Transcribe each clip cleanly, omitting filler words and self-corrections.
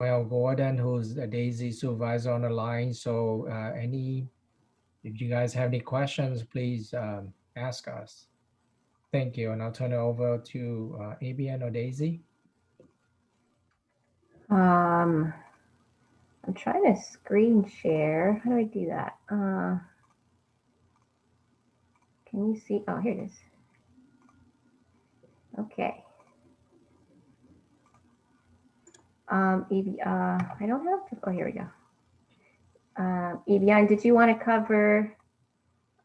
Well, Gordon, who's the Daisy supervisor on the line. So if you guys have any questions, please ask us. Thank you. And I'll turn it over to ABN or Daisy. Um, I'm trying to screen share. How do I do that? Can you see? Oh, here it is. Okay. I don't have to, oh, here we go. Evian, did you want to cover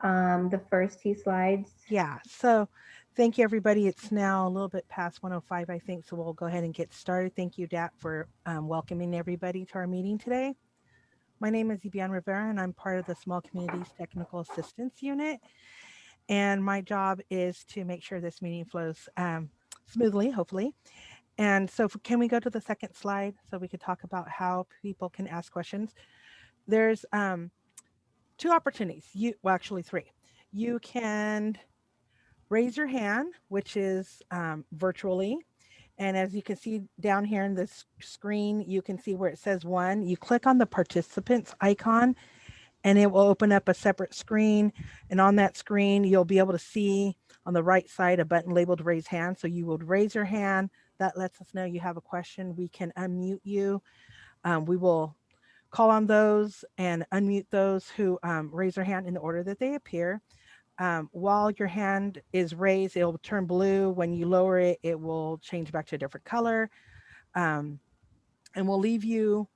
the first two slides? Yeah, so thank you, everybody. It's now a little bit past 1:05, I think, so we'll go ahead and get started. Thank you, Dat, for welcoming everybody to our meeting today. My name is Ibian Rivera, and I'm part of the Small Communities Technical Assistance Unit. And my job is to make sure this meeting flows smoothly, hopefully. And so can we go to the second slide so we could talk about how people can ask questions? There's two opportunities. Well, actually three. You can raise your hand, which is virtually. And as you can see down here in this screen, you can see where it says one. You click on the participants icon and it will open up a separate screen. And on that screen, you'll be able to see on the right side a button labeled raise hand. So you would raise your hand. That lets us know you have a question. We can unmute you. We will call on those and unmute those who raise their hand in the order that they appear. While your hand is raised, it'll turn blue. When you lower it, it will change back to a different color. And we'll leave you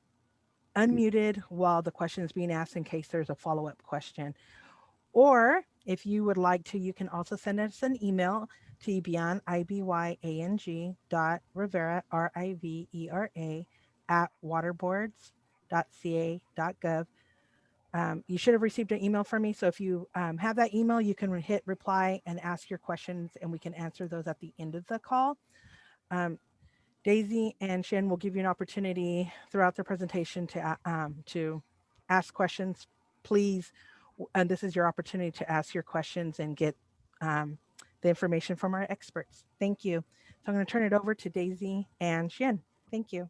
unmuted while the question is being asked in case there's a follow-up question. Or if you would like to, you can also send us an email to Ibyang, IBYANG .Rivera, RIVERA @waterboards.ca.gov. You should have received an email from me. So if you have that email, you can hit reply and ask your questions and we can answer those at the end of the call. Daisy and Shin will give you an opportunity throughout the presentation to ask questions. Please, and this is your opportunity to ask your questions and get the information from our experts. Thank you. So I'm going to turn it over to Daisy and Shin. Thank you.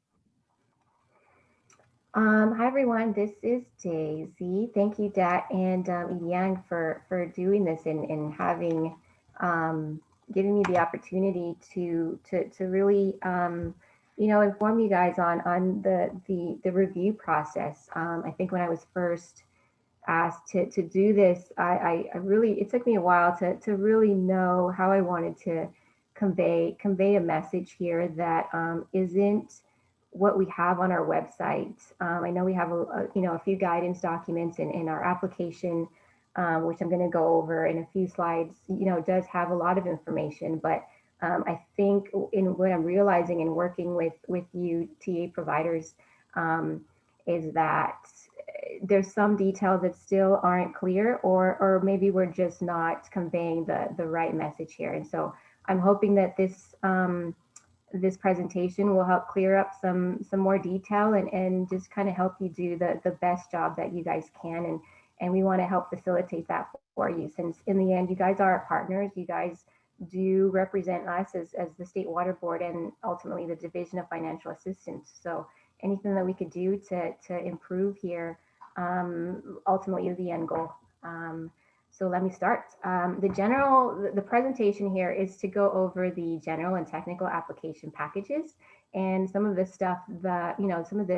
Hi everyone, this is Daisy. Thank you, Dat and Yang for doing this and having giving me the opportunity to really inform you guys on the review process. I think when I was first asked to do this, I really, it took me a while to really know how I wanted to convey a message here that isn't what we have on our website. I know we have a few guidance documents in our application, which I'm going to go over in a few slides. Does have a lot of information, but I think in what I'm realizing and working with you TA providers is that there's some details that still aren't clear, or maybe we're just not conveying the right message here. And so I'm hoping that this presentation will help clear up some more detail and just kind of help you do the best job that you guys can. And we want to help facilitate that for you, since in the end, you guys are our partners. You guys do represent us as the State Water Board and ultimately the Division of Financial Assistance. So anything that we could do to improve here ultimately is the end goal. So let me start. The presentation here is to go over the general and technical application packages and some of the stuff that, some of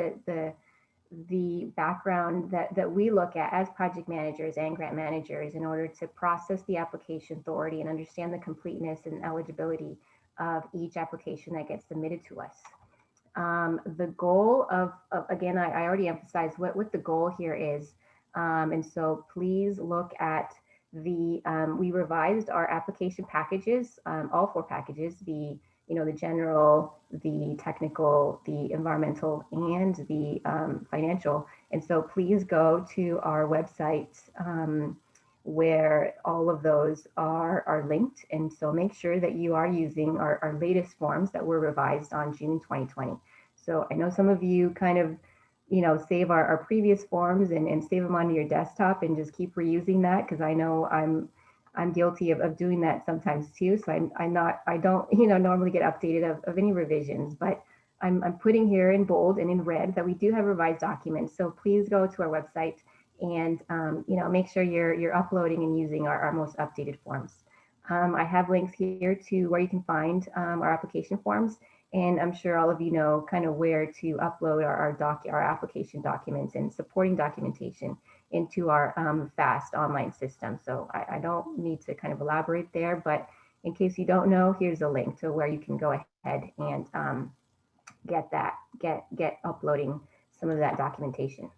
the background that we look at as project managers and grant managers in order to process the application authority and understand the completeness and eligibility of each application that gets submitted to us. The goal of again, I already emphasized what the goal here is. And so please look at we revised our application packages, all four packages, the general, the technical, the environmental, and the financial. And so please go to our website where all of those are linked. And so make sure that you are using our latest forms that were revised on June 2020. So I know some of you kind of save our previous forms and save them onto your desktop and just keep reusing that, because I know I'm guilty of doing that sometimes too. So I don't normally get updated of any revisions, but I'm putting here in bold and in red that we do have revised documents. So please go to our website and make sure you're uploading and using our most updated forms. I have links here to where you can find our application forms, and I'm sure all of you know kind of where to upload our application documents and supporting documentation into our FAST online system. So I don't need to kind of elaborate there, but in case you don't know, here's a link to where you can go ahead and get uploading some of that documentation.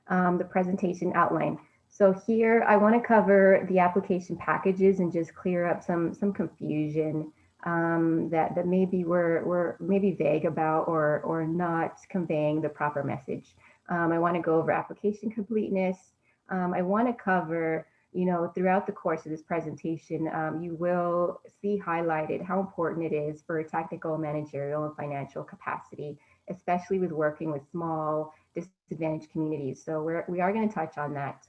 The presentation outline. So here I want to cover the application packages and just clear up some confusion that maybe we're maybe vague about or not conveying the proper message. I want to go over application completeness. I want to cover, throughout the course of this presentation, you will see highlighted how important it is for technical, managerial, and financial capacity, especially with working with small, disadvantaged communities. So we are going to touch on that.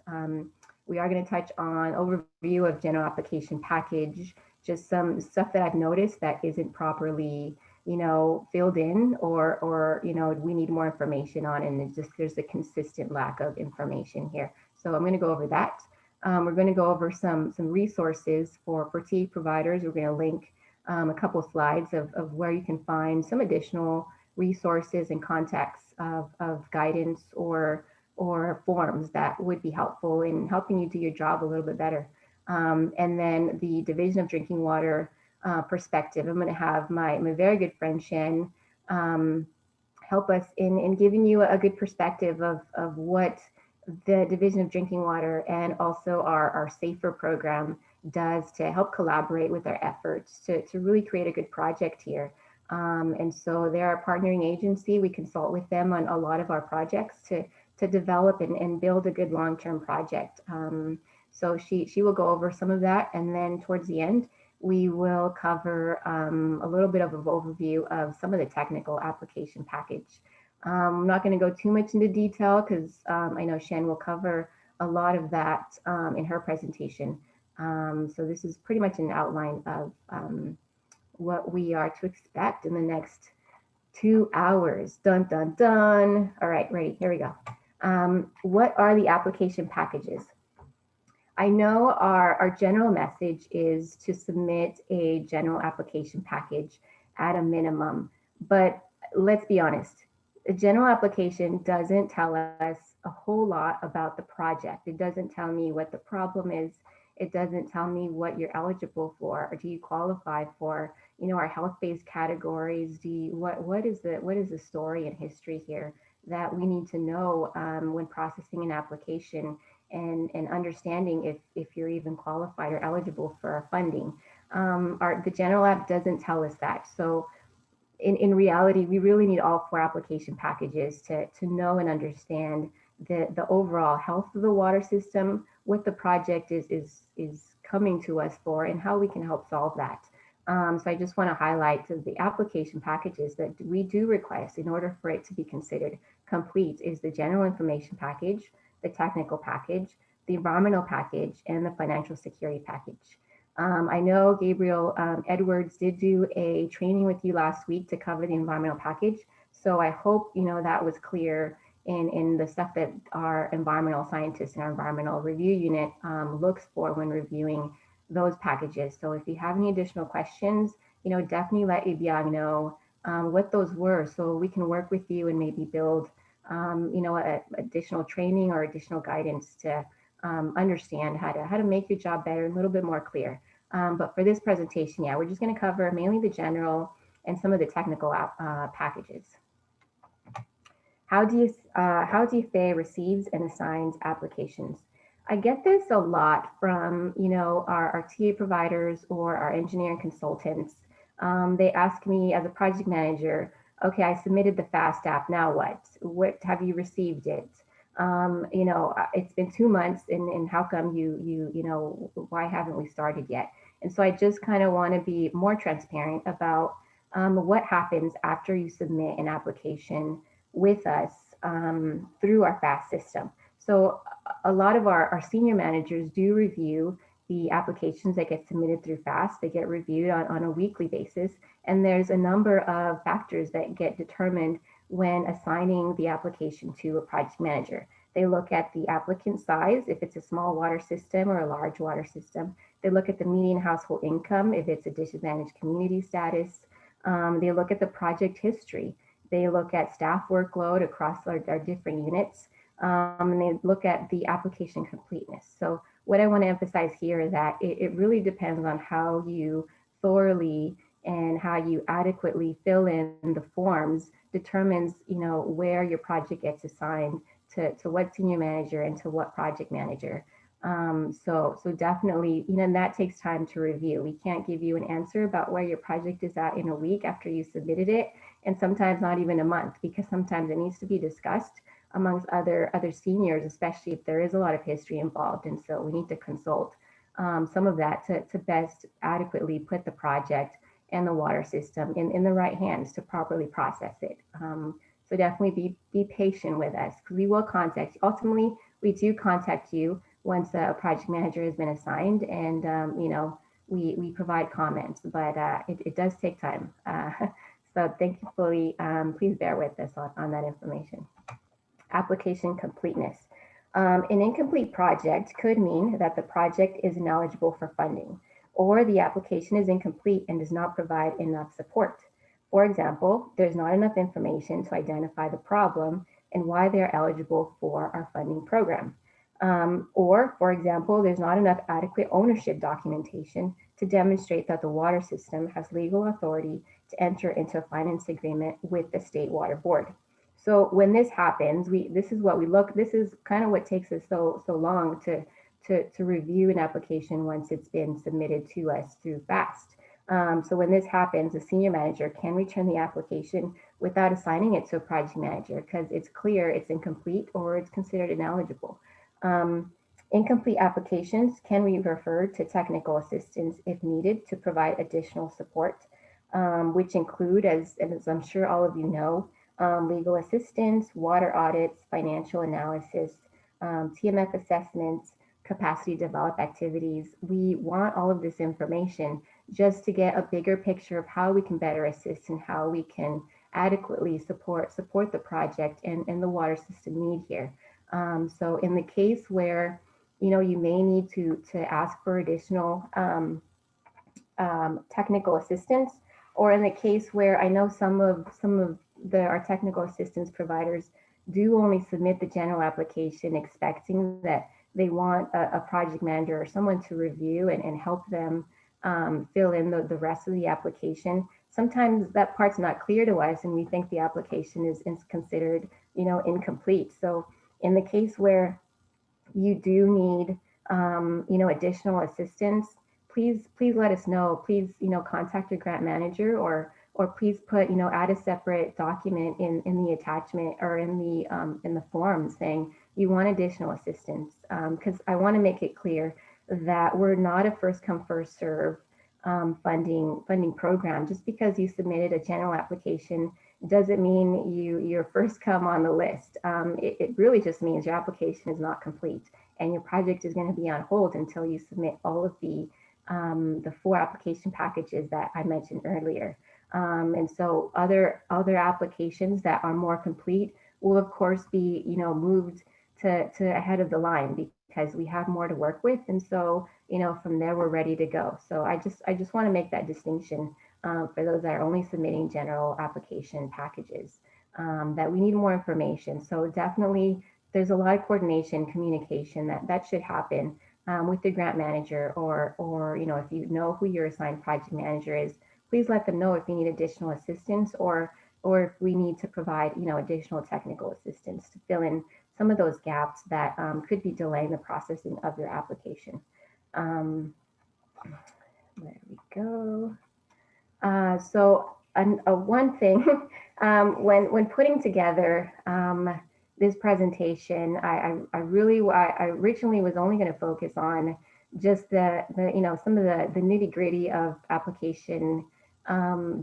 We are going to touch on overview of general application package, just some stuff that I've noticed that isn't properly, filled in or we need more information on, and there's a consistent lack of information here. So I'm going to go over that. We're going to go over some resources for TE providers. We're going to link a couple of slides of where you can find some additional resources and contexts of guidance or forms that would be helpful in helping you do your job a little bit better. And then the Division of Drinking Water perspective. I'm going to have my very good friend Shen help us in giving you a good perspective of what the Division of Drinking Water and also our SAFER program does to help collaborate with our efforts to really create a good project here. And so they're our partnering agency. We consult with them on a lot of our projects to develop and build a good long-term project. So she will go over some of that, and then towards the end, we will cover a little bit of an overview of some of the technical application package. I'm not going to go too much into detail because I know Shen will cover a lot of that in her presentation. So this is pretty much an outline of what we are to expect in the next 2 hours. Dun, dun, dun. All right, ready, here we go. What are the application packages? I know our general message is to submit a general application package at a minimum, but let's be honest, a general application doesn't tell us a whole lot about the project. It doesn't tell me what the problem is. It doesn't tell me what you're eligible for, or do you qualify for, our health-based categories. What is the story and history here that we need to know when processing an application and understanding if you're even qualified or eligible for our funding. The general app doesn't tell us that. So in reality, we really need all 4 application packages to know and understand the overall health of the water system, what the project is coming to us for, and how we can help solve that. So I just want to highlight the application packages that we do request in order for it to be considered complete is the general information package, the technical package, the environmental package, and the financial security package. I know Gabriel Edwards did do a training with you last week to cover the environmental package. So I hope that was clear in the stuff that our environmental scientists and our environmental review unit looks for when reviewing those packages. So if you have any additional questions, definitely let Ibiang know what those were so we can work with you and maybe build additional training or additional guidance to understand how to make your job better, a little bit more clear. But for this presentation, we're just going to cover mainly the general and some of the technical packages. How DFA receives and assigns applications. I get this a lot from our TA providers or our engineering consultants. They ask me as a project manager, okay, I submitted the FAST app, now what? What have you received it? It's been 2 months and how come why haven't we started yet? And so I just kind of want to be more transparent about what happens after you submit an application with us through our FAST system. So a lot of our senior managers do review the applications that get submitted through FAST, they get reviewed on a weekly basis. And there's a number of factors that get determined when assigning the application to a project manager. They look at the applicant size, if it's a small water system or a large water system. They look at the median household income, if it's a disadvantaged community status. They look at the project history. They look at staff workload across our different units. And they look at the application completeness. So what I want to emphasize here is that it really depends on how you thoroughly and how you adequately fill in the forms determines, where your project gets assigned to what senior manager and to what project manager. So definitely, and that takes time to review. We can't give you an answer about where your project is at in a week after you submitted it, and sometimes not even a month, because sometimes it needs to be discussed amongst other seniors, especially if there is a lot of history involved. And so we need to consult some of that to best adequately put the project and the water system in the right hands to properly process it. So definitely be patient with us, because we will contact you. Ultimately, we do contact you once a project manager has been assigned, and we provide comments, but it does take time. So thankfully, please bear with us on that information. Application completeness. An incomplete project could mean that the project is ineligible for funding, or the application is incomplete and does not provide enough support. For example, there's not enough information to identify the problem and why they're eligible for our funding program. Or, for example, there's not enough adequate ownership documentation to demonstrate that the water system has legal authority to enter into a finance agreement with the State Water Board. So when this happens, this is what we look. This is kind of what takes us so long to review an application once it's been submitted to us through FAST. So when this happens, the senior manager can return the application without assigning it to a project manager, because it's clear it's incomplete or it's considered ineligible. Incomplete applications can be referred to technical assistance if needed to provide additional support, which include, as I'm sure all of you know, legal assistance, water audits, financial analysis, TMF assessments, capacity develop activities. We want all of this information just to get a bigger picture of how we can better assist and how we can adequately support the project and the water system need here. So in the case where you may need to ask for additional technical assistance, or in the case where I know some of our technical assistance providers do only submit the general application expecting that they want a project manager or someone to review and help them fill in the rest of the application. Sometimes that part's not clear to us and we think the application is considered incomplete. So in the case where you do need additional assistance, please let us know. Please contact your grant manager, or please put add a separate document in the attachment or in the form saying you want additional assistance, because I want to make it clear that we're not a first come first serve funding program. Just because you submitted a general application doesn't mean you're first come on the list. It really just means your application is not complete and your project is going to be on hold until you submit all of the 4 application packages that I mentioned earlier. And so other applications that are more complete will of course be moved to ahead of the line because we have more to work with. And so from there we're ready to go. So I just want to make that distinction for those that are only submitting general application packages, that we need more information. So definitely there's a lot of coordination, communication that should happen with the grant manager, or if you know who your assigned project manager is, please let them know if you need additional assistance or if we need to provide additional technical assistance to fill in some of those gaps that could be delaying the processing of your application. There we go. So one thing, when putting together this presentation, I originally was only going to focus on just the some of the nitty gritty of application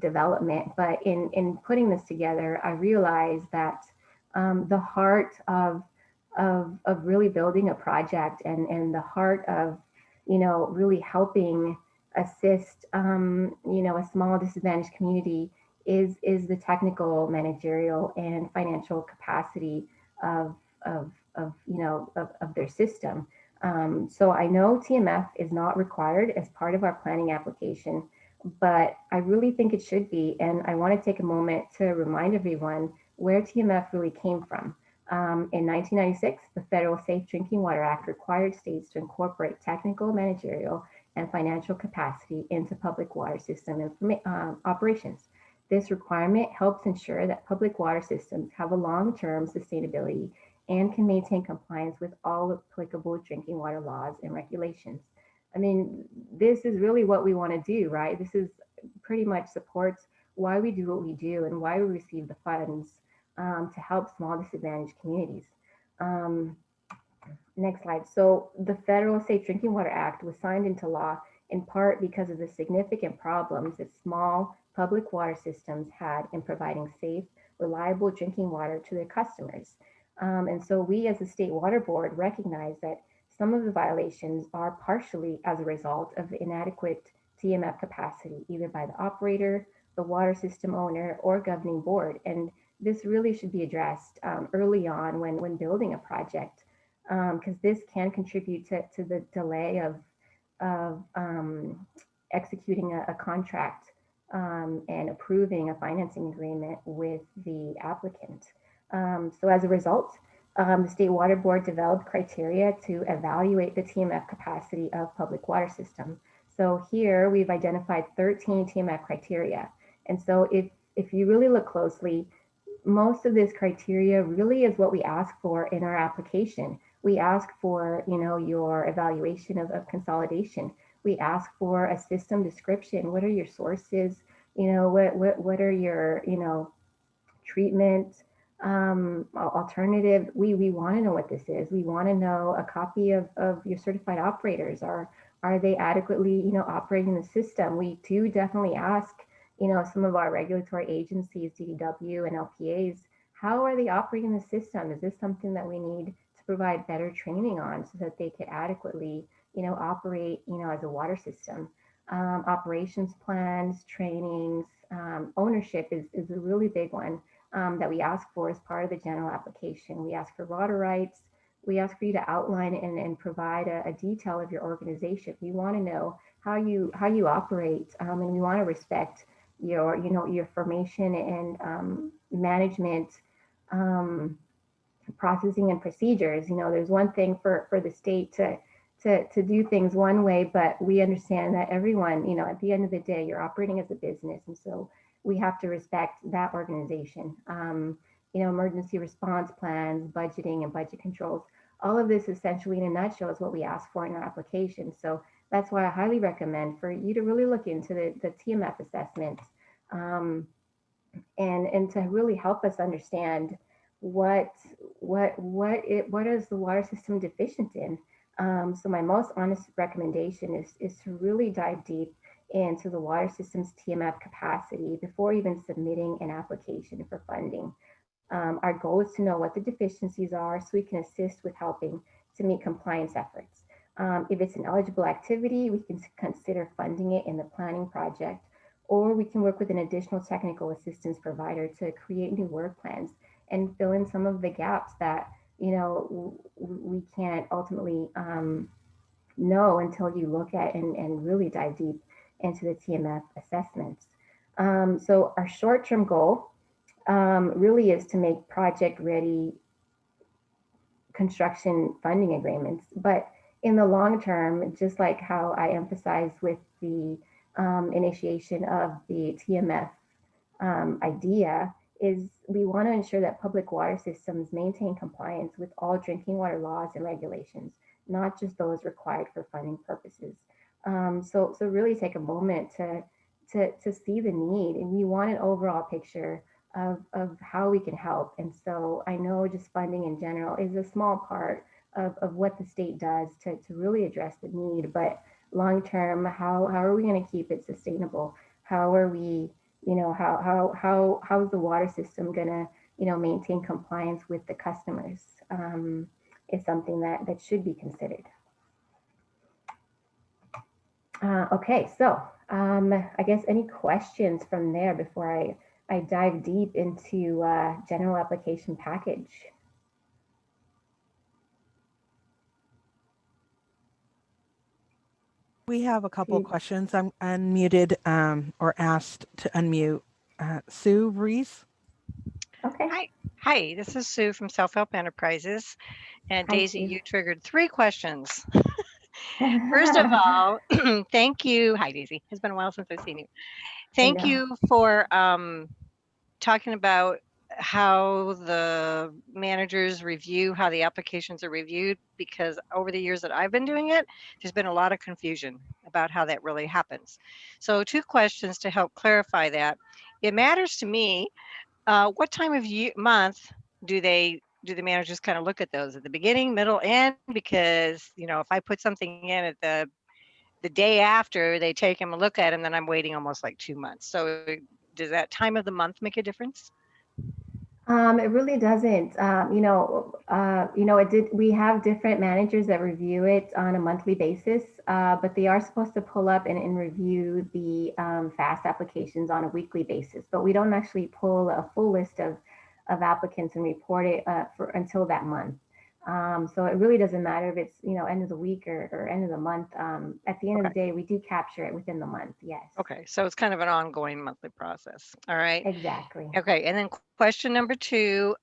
development, but in putting this together, I realized that the heart of really building a project and the heart of really helping assist, a small disadvantaged community is the technical, managerial, and financial capacity of of their system. So I know TMF is not required as part of our planning application, but I really think it should be. And I want to take a moment to remind everyone where TMF really came from. In 1996, the Federal Safe Drinking Water Act required states to incorporate technical, managerial, and financial capacity into public water system operations. This requirement helps ensure that public water systems have a long-term sustainability and can maintain compliance with all applicable drinking water laws and regulations. I mean, this is really what we want to do, right? This is pretty much supports why we do what we do and why we receive the funds to help small disadvantaged communities. Um, Next slide. So the Federal Safe Drinking Water Act was signed into law in part because of the significant problems that small public water systems had in providing safe, reliable drinking water to their customers. And so we as the State Water Board recognize that some of the violations are partially as a result of the inadequate TMF capacity, either by the operator, the water system owner, or governing board. And this really should be addressed early on when building a project, because this can contribute to the delay of executing a contract and approving a financing agreement with the applicant. So as a result, the State Water Board developed criteria to evaluate the TMF capacity of public water system. So here we've identified 13 TMF criteria. And so if you really look closely, most of this criteria really is what we ask for in our application. We ask for, your evaluation of consolidation. We ask for a system description. What are your sources? What are your, treatment alternative? We want to know what this is. We want to know a copy of your certified operators. Are they adequately, operating the system? We do definitely ask, some of our regulatory agencies, DDW and LPAs, how are they operating the system? Is this something that we need to provide better training on so that they could adequately, operate, as a water system? Operations plans, trainings, ownership is a really big one that we ask for as part of the general application. We ask for water rights. We ask for you to outline and provide a detail of your organization. We want to know how you operate, and we want to respect your formation and management processing and procedures. There's one thing for the state to do things one way, but we understand that everyone, at the end of the day, you're operating as a business, and so we have to respect that organization. Emergency response plans, budgeting, and budget controls. All of this essentially in a nutshell is what we ask for in our application. So that's why I highly recommend for you to really look into the TMF assessment and to really help us understand what is the water system deficient in. So my most honest recommendation is to really dive deep into the water system's TMF capacity before even submitting an application for funding. Our goal is to know what the deficiencies are so we can assist with helping to meet compliance efforts. If it's an eligible activity, we can consider funding it in the planning project, or we can work with an additional technical assistance provider to create new work plans and fill in some of the gaps that we can't ultimately know until you look at and really dive deep into the TMF assessments. So our short-term goal really is to make project-ready construction funding agreements. But in the long term, just like how I emphasized with the initiation of the TMF idea, is we want to ensure that public water systems maintain compliance with all drinking water laws and regulations, not just those required for funding purposes. So really take a moment to see the need, and we want an overall picture of how we can help. And so I know just funding in general is a small part of what the state does to really address the need, but long term, how are we going to keep it sustainable? How are we, how is the water system going to, maintain compliance with the customers? Is something that should be considered. Okay, so I guess any questions from there before I dive deep into general application package? We have a couple of See- questions. I'm unmuted or asked to unmute. Sue Reese. Okay, Hi. Hi, this is Sue from Self Help Enterprises. And hi Daisy, Sue. you triggered 3 questions. First of all, thank you. Hi, Daisy. It's been a while since I've seen you. I Thank know. you for talking about how the managers review, how the applications are reviewed, because over the years that I've been doing it, there's been a lot of confusion about how that really happens. So 2 questions to help clarify that. It matters to me, what time of month do the managers kind of look at those, at the beginning, middle, end? Because if I put something in at the day after they take them a look at them, then I'm waiting almost like 2 months. So does that time of the month make a difference? It really doesn't. It did. We have different managers that review it on a monthly basis, but they are supposed to pull up and review the FAST applications on a weekly basis. But we don't actually pull a full list of applicants and report it for until that month. So it really doesn't matter if it's end of the week or end of the month. At the end of Okay. the day, we do capture it within the month. Yes. Okay. So it's kind of an ongoing monthly process. All right. Exactly. Okay. And then question number 2,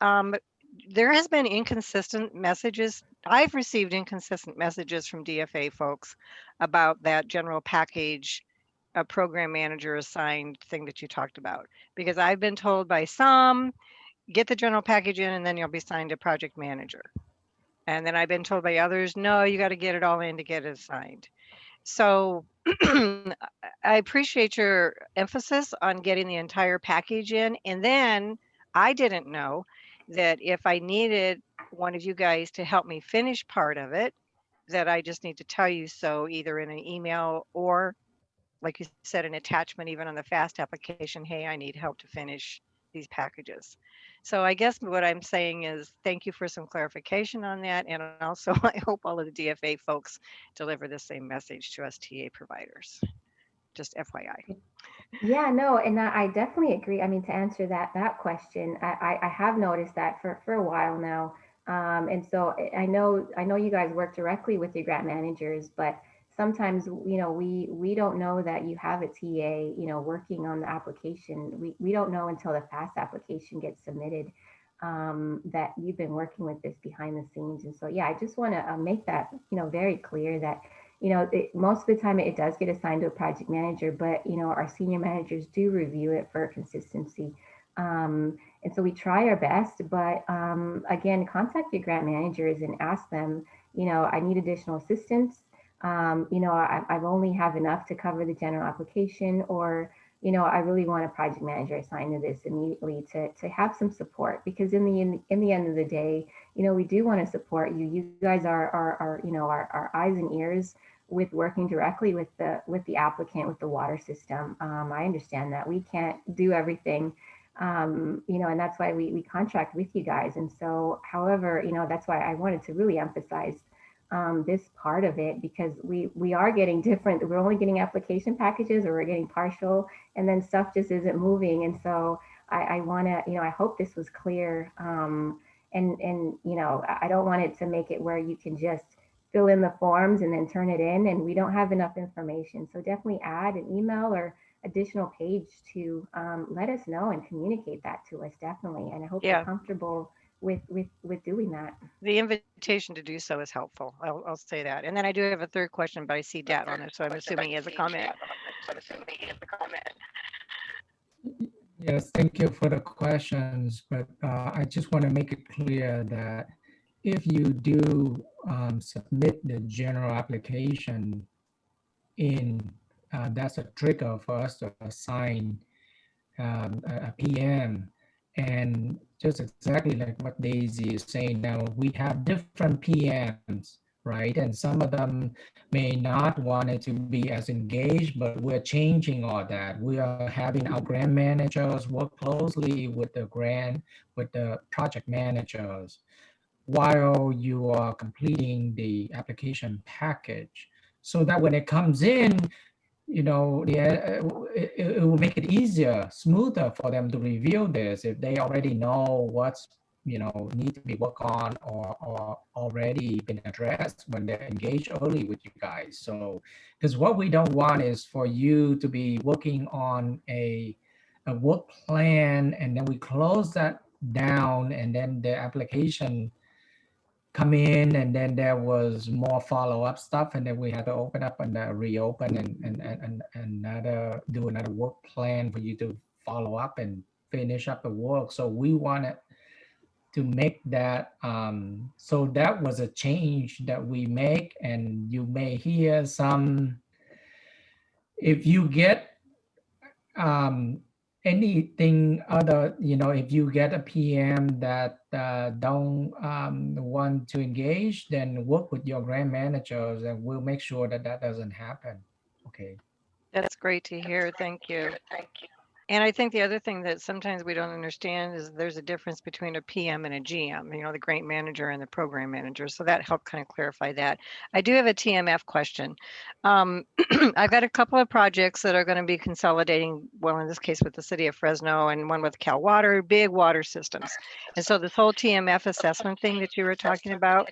there has been inconsistent messages. I've received inconsistent messages from DFA folks about that general package, a program manager assigned thing that you talked about. Because I've been told by some, get the general package in and then you'll be assigned a project manager. And then I've been told by others, no, you got to get it all in to get it assigned. So I appreciate your emphasis on getting the entire package in. And then I didn't know that if I needed one of you guys to help me finish part of it, that I just need to tell you so, either in an email or, like you said, an attachment, even on the FAST application. Hey, I need help to finish these packages. So I guess what I'm saying is thank you for some clarification on that. And also, I hope all of the DFA folks deliver the same message to us TA providers. Just FYI. Yeah, no, and I definitely agree. I mean, to answer that question, I have noticed that for a while now, and so I know you guys work directly with your grant managers, but sometimes we don't know that you have a TA working on the application. We don't know until the FAST application gets submitted that you've been working with this behind the scenes, and so yeah, I just want to make that very clear that most of the time it does get assigned to a project manager, but our senior managers do review it for consistency. And so we try our best, but again, contact your grant managers and ask them, I need additional assistance. I've only have enough to cover the general application, or I really want a project manager assigned to this immediately to have some support, because in the end of the day, we do want to support you. You guys are our eyes and ears with working directly with the applicant, with the water system. I understand that we can't do everything, and that's why we contract with you guys. And so, however, that's why I wanted to really emphasize this part of it, because we are getting different. We're only getting application packages, or we're getting partial, and then stuff just isn't moving. And so I want to, I hope this was clear. And I don't want it to make it where you can just fill in the forms and then turn it in, and we don't have enough information. So definitely add an email or additional page to let us know and communicate that to us, definitely. And I hope you're Yeah, comfortable with doing that. the invitation to do so is helpful. I'll say that. And then I do have a third question, but I see Dat on it, so I'm assuming he has a comment. Yes, thank you for the questions, but I just want to make it clear that if you do submit the general application in, that's a trigger for us to assign a PM. And just exactly like what Daisy is saying now, we have different PMs, right? And some of them may not want it to be as engaged, but we're changing all that. We are having our grant managers work closely with the project managers while you are completing the application package, so that when it comes in, you know, it will make it easier, smoother for them to review this if they already know what's, you know, need to be worked on or already been addressed when they're engaged early with you guys. So, because what we don't want is for you to be working on a work plan and then we close that down and then the application come in and then there was more follow-up stuff and then we had to open up and reopen and another do another work plan for you to follow up and finish up the work. So we wanted to make that so that was a change that we make, and you may hear some, if you get um, anything other, you know, if you get a PM that don't want to engage, then work with your grant managers and we'll make sure that that doesn't happen. Okay. That's great to hear. Thank you. And I think the other thing that sometimes we don't understand is there's a difference between a PM and a GM, you know, the grant manager and the program manager. So that helped kind of clarify that. I do have a TMF question. I've got a couple of projects that are going to be consolidating, well, in this case with the city of Fresno and one with Cal Water, big water systems. And so this whole TMF assessment thing that you were talking about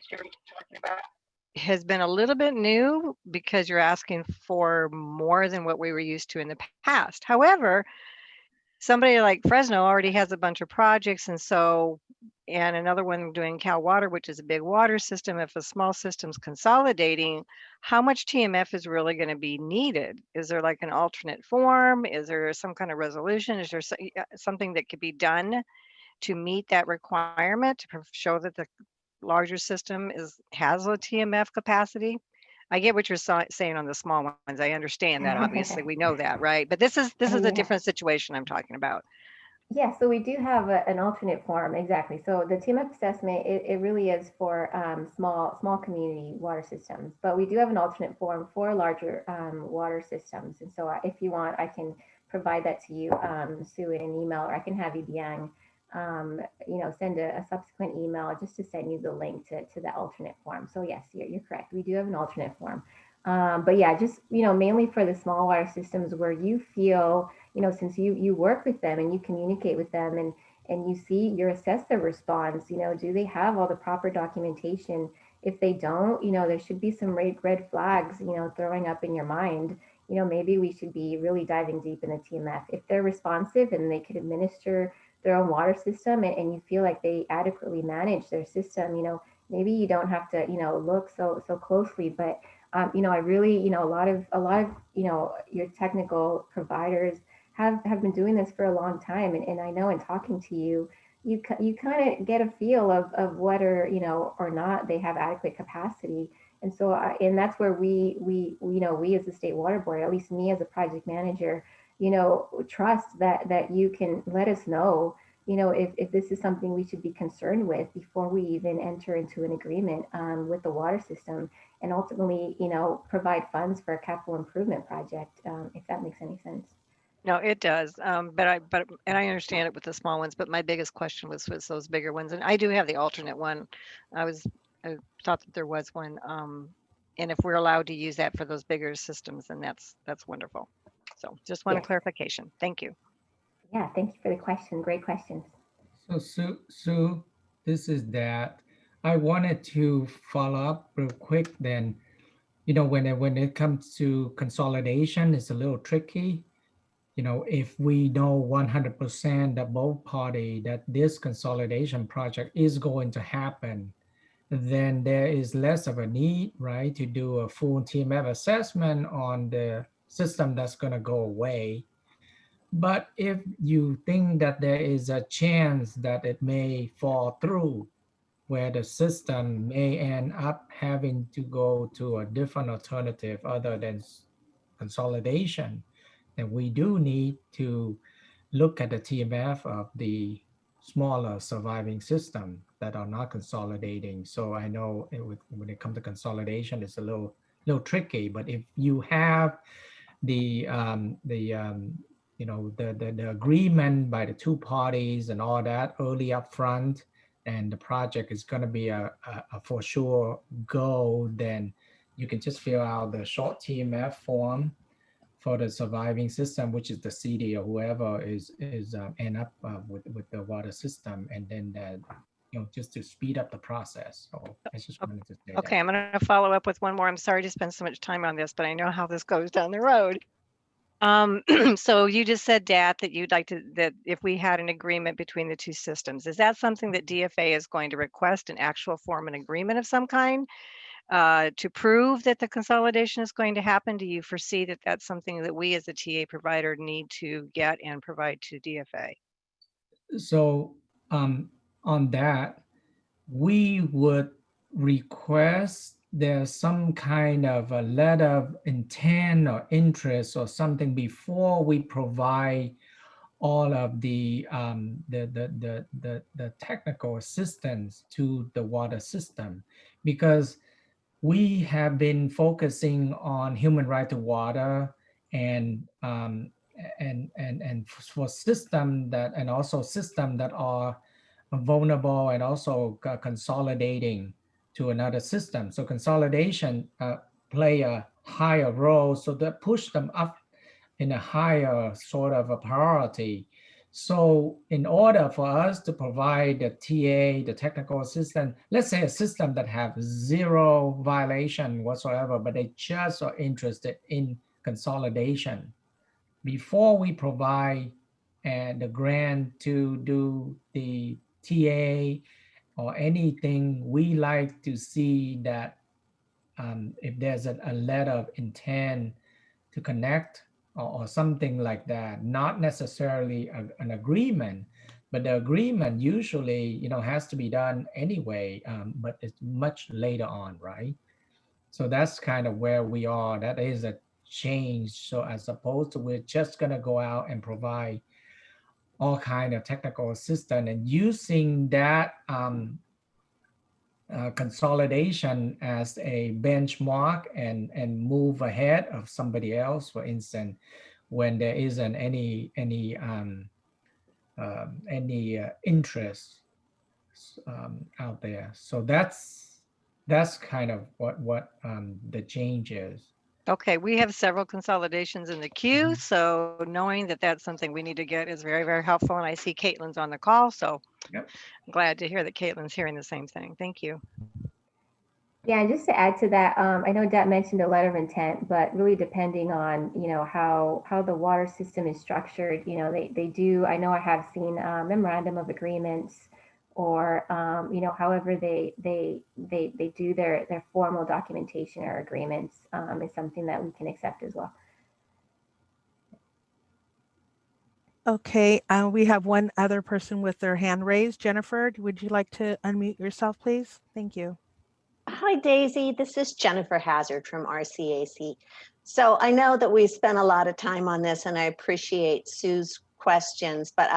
has been a little bit new because you're asking for more than what we were used to in the past. However, somebody like Fresno already has a bunch of projects, and so, and another one doing Cal Water, which is a big water system. If a small system's consolidating, how much TMF is really going to be needed? Is there like an alternate form? Is there some kind of resolution? Is there something that could be done to meet that requirement to show that the larger system has a TMF capacity? I get what you're saying on the small ones. I understand that. Obviously, we know that, right? But this is a Yeah. different situation I'm talking about. Yeah, so we do have an alternate form, exactly. So the TMF assessment, it really is for small community water systems, but we do have an alternate form for larger water systems. And so if you want, I can provide that to you, Sue, in an email, or I can have you, Biang, send a subsequent email just to send you the link to the alternate form. So yes, you're correct. We do have an alternate form. But yeah, just, mainly for the small water systems where you feel, since you work with them and you communicate with them and you assess their response, do they have all the proper documentation? If they don't, there should be some red flags, throwing up in your mind. Maybe we should be really diving deep in the TMF. If they're responsive and they could administer their own water system and you feel like they adequately manage their system, maybe you don't have to, look so closely. But I really, a lot of, your technical providers have been doing this for a long time. And I know in talking to you, you kind of get a feel of whether, or not they have adequate capacity. And so, and that's where we as the state water board, at least me as a project manager, trust that you can let us know, if this is something we should be concerned with before we even enter into an agreement with the water system, and ultimately, provide funds for a capital improvement project, if that makes any sense. No, it does. But I understand it with the small ones, but my biggest question was those bigger ones. And I do have the alternate one. I thought that there was one. And if we're allowed to use that for those bigger systems, then that's wonderful. So just want a Yes. clarification. Thank you. Yeah, thank you for the question. Great questions. So Sue, this is that. I wanted to follow up real quick then. You know, when it comes to consolidation, it's a little tricky. You know, if we know 100% that both party that this consolidation project is going to happen, then there is less of a need, right, to do a full TMF assessment on the system that's going to go away. But if you think that there is a chance that it may fall through, where the system may end up having to go to a different alternative other than consolidation, then we do need to look at the TMF of the smaller surviving system that are not consolidating. So I know when it comes to consolidation, it's a little tricky. But if you have the agreement by the two parties and all that early up front, and the project is going to be a for sure go, then you can just fill out the short TMF form for the surviving system, which is the city or whoever is end up with the water system, and then that, just to speed up the process. So I just wanted to say Okay, that. I'm going to follow up with one more. I'm sorry to spend so much time on this, but I know how this goes down the road. So you just said, Dat, that you'd like to, that if we had an agreement between the two systems, is that something that DFA is going to request, an actual form, an agreement of some kind to prove that the consolidation is going to happen? Do you foresee that that's something that we as a TA provider need to get and provide to DFA? So on that, we would request there's some kind of a letter of intent or interest or something before we provide all of the technical assistance to the water system, because we have been focusing on human right to water and for system that, and also system that are vulnerable and also consolidating to another system. So consolidation play a higher role, so that push them up in a higher sort of a priority. So in order for us to provide the TA, the technical assistant, let's say a system that have zero violation whatsoever, but they just are interested in consolidation, before we provide the grant to do the TA or anything, we like to see that if there's a letter of intent to connect or something like that, not necessarily an agreement, but the agreement usually, has to be done anyway, but it's much later on, right? So that's kind of where we are. That is a change. So as opposed to we're just gonna go out and provide all kind of technical assistance and using that consolidation as a benchmark and move ahead of somebody else, for instance, when there isn't any interest out there. So that's kind of what the change is. Okay, we have several consolidations in the queue, Mhm. so knowing that that's something we need to get is very, very helpful. And I see Caitlin's on the call, so Yep. I'm glad to hear that Caitlin's hearing the same thing. Thank you. Yeah, and just to add to that, I know Dat mentioned a letter of intent, but really depending on, how the water system is structured, they do, I know I have seen memorandum of agreements or, however they do their formal documentation or agreements is something that we can accept as well. Okay, we have one other person with their hand raised. Jennifer, would you like to unmute yourself, please? Thank you. Hi, Daisy. This is Jennifer Hazard from RCAC. So I know that we spent a lot of time on this and I appreciate Sue's questions, but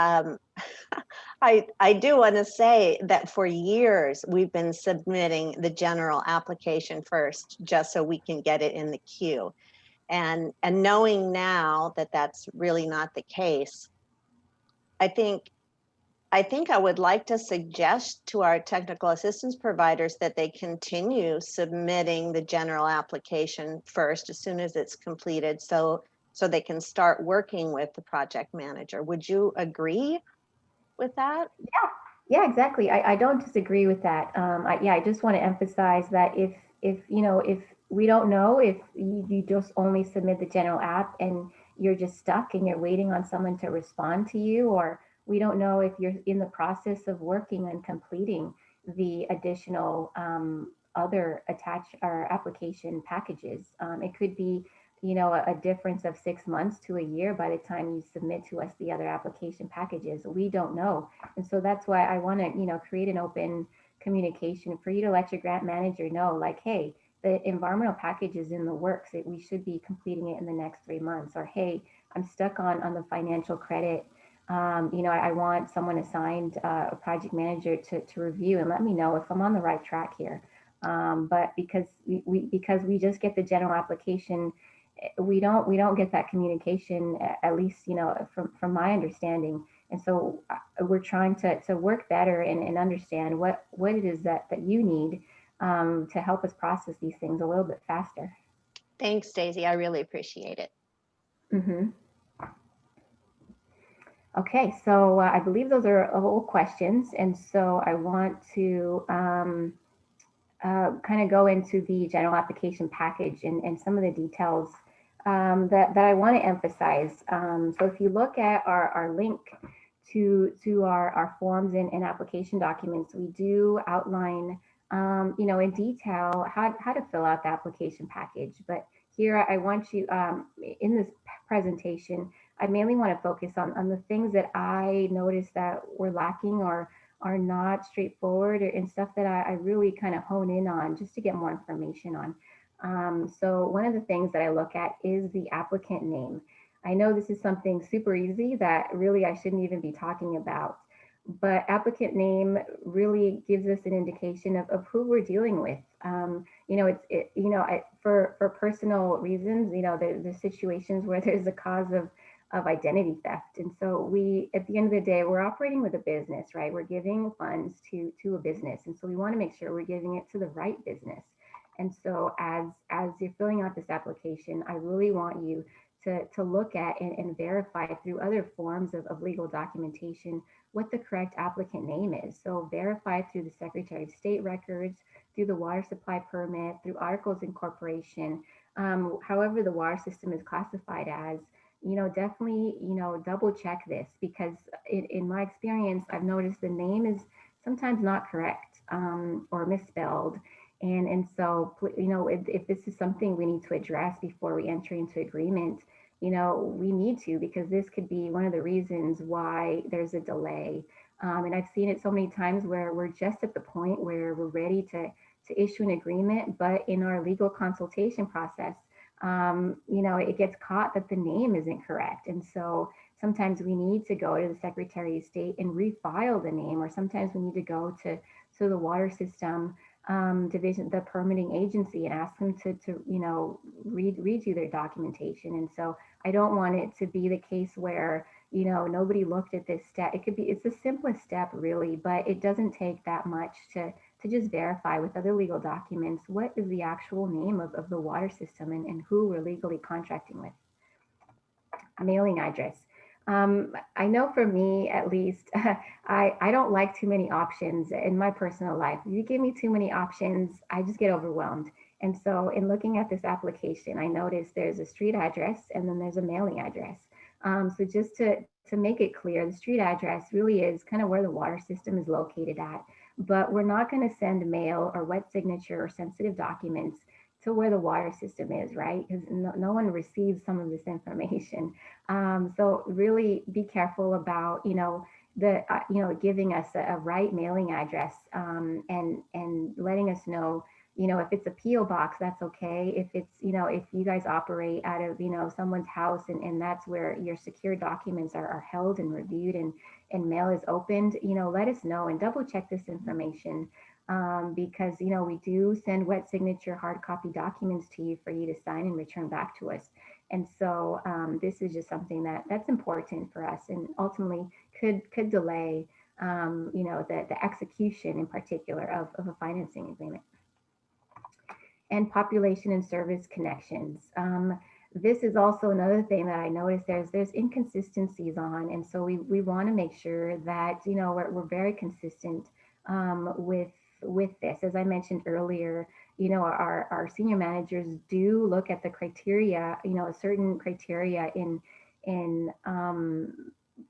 I do want to say that for years we've been submitting the general application first, just so we can get it in the queue. And knowing now that that's really not the case, I think I would like to suggest to our technical assistance providers that they continue submitting the general application first as soon as it's completed, so they can start working with the project manager. Would you agree with that? Yeah, exactly. I don't disagree with that. I just want to emphasize that if we don't know, if you just only submit the general app and you're just stuck and you're waiting on someone to respond to you, or we don't know if you're in the process of working and completing the additional other attached or application packages. It could be, a difference of 6 months to a year by the time you submit to us the other application packages. We don't know. And so that's why I want to, create an open communication for you to let your grant manager know, like, hey, the environmental package is in the works. We should be completing it in the next 3 months. Or, hey, I'm stuck on the financial credit. I want someone assigned, a project manager to review and let me know if I'm on the right track here. But because we just get the general application, we don't get that communication, at least, from my understanding. And so we're trying to work better and understand what it is that you need to help us process these things a little bit faster. Thanks, Daisy. I really appreciate it. Mm-hmm. Okay, so I believe those are all questions. And so I want to kind of go into the general application package and some of the details that I want to emphasize. So if you look at our link to our forms and application documents, we do outline, in detail how to fill out the application package. But here I want you, in this presentation, I mainly want to focus on the things that I noticed that were lacking or are not straightforward and stuff that I really kind of hone in on just to get more information on. So one of the things that I look at is the applicant name. I know this is something super easy that really I shouldn't even be talking about, but applicant name really gives us an indication of who we're dealing with. For personal reasons, there's situations where there's a cause of identity theft. And so we, at the end of the day, we're operating with a business, right? We're giving funds to a business. And so we want to make sure we're giving it to the right business. And so as you're filling out this application, I really want you to look at and verify through other forms of legal documentation what the correct applicant name is. So verify through the Secretary of State records, through the water supply permit, through articles of incorporation, however the water system is classified as. Definitely, double check this, because in my experience, I've noticed the name is sometimes not correct or misspelled. And so, if this is something we need to address before we enter into agreement, we need to, because this could be one of the reasons why there's a delay. And I've seen it so many times where we're just at the point where we're ready to issue an agreement, but in our legal consultation process, it gets caught that the name isn't correct. And so sometimes we need to go to the Secretary of State and refile the name, or sometimes we need to go to the water system division, the permitting agency, and ask them to redo their documentation. And so I don't want it to be the case where, nobody looked at this step. It's the simplest step really, but it doesn't take that much to just verify with other legal documents what is the actual name of the water system and who we're legally contracting with. A mailing address. I know for me, at least, I don't like too many options in my personal life. If you give me too many options, I just get overwhelmed. And so in looking at this application, I noticed there's a street address and then there's a mailing address. So just to make it clear, the street address really is kind of where the water system is located at, but we're not going to send mail or wet signature or sensitive documents to where the water system is, right? Because no one receives some of this information. So really be careful about, giving us a right mailing address and letting us know, if it's a PO box, that's okay. If it's, if you guys operate out of, someone's house and that's where your secure documents are held and reviewed and mail is opened, let us know and double check this information. Because, we do send wet signature hard copy documents to you for you to sign and return back to us. And so this is just something that's important for us and ultimately could delay, the execution in particular of a financing agreement. And population and service connections. This is also another thing that I noticed there's inconsistencies on. And so we want to make sure that, we're very consistent with this. As I mentioned earlier, our senior managers do look at the criteria, a certain criteria in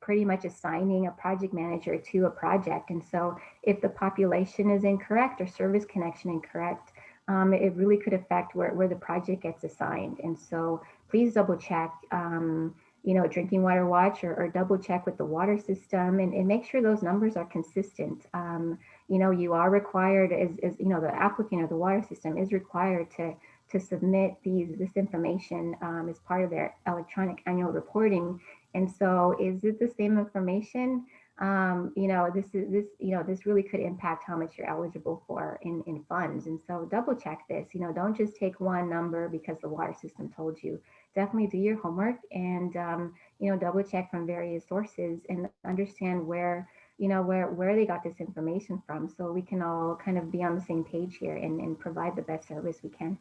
pretty much assigning a project manager to a project. And so if the population is incorrect or service connection incorrect, it really could affect where the project gets assigned. And so please double check, Drinking Water Watch or double check with the water system and make sure those numbers are consistent. You are required as the applicant or the water system is required to submit this information as part of their electronic annual reporting. And so is it the same information? This really could impact how much you're eligible for in funds. And so double check this, don't just take one number because the water system told you. Definitely do your homework and, double check from various sources and understand where they got this information from, so we can all kind of be on the same page here and provide the best service we can.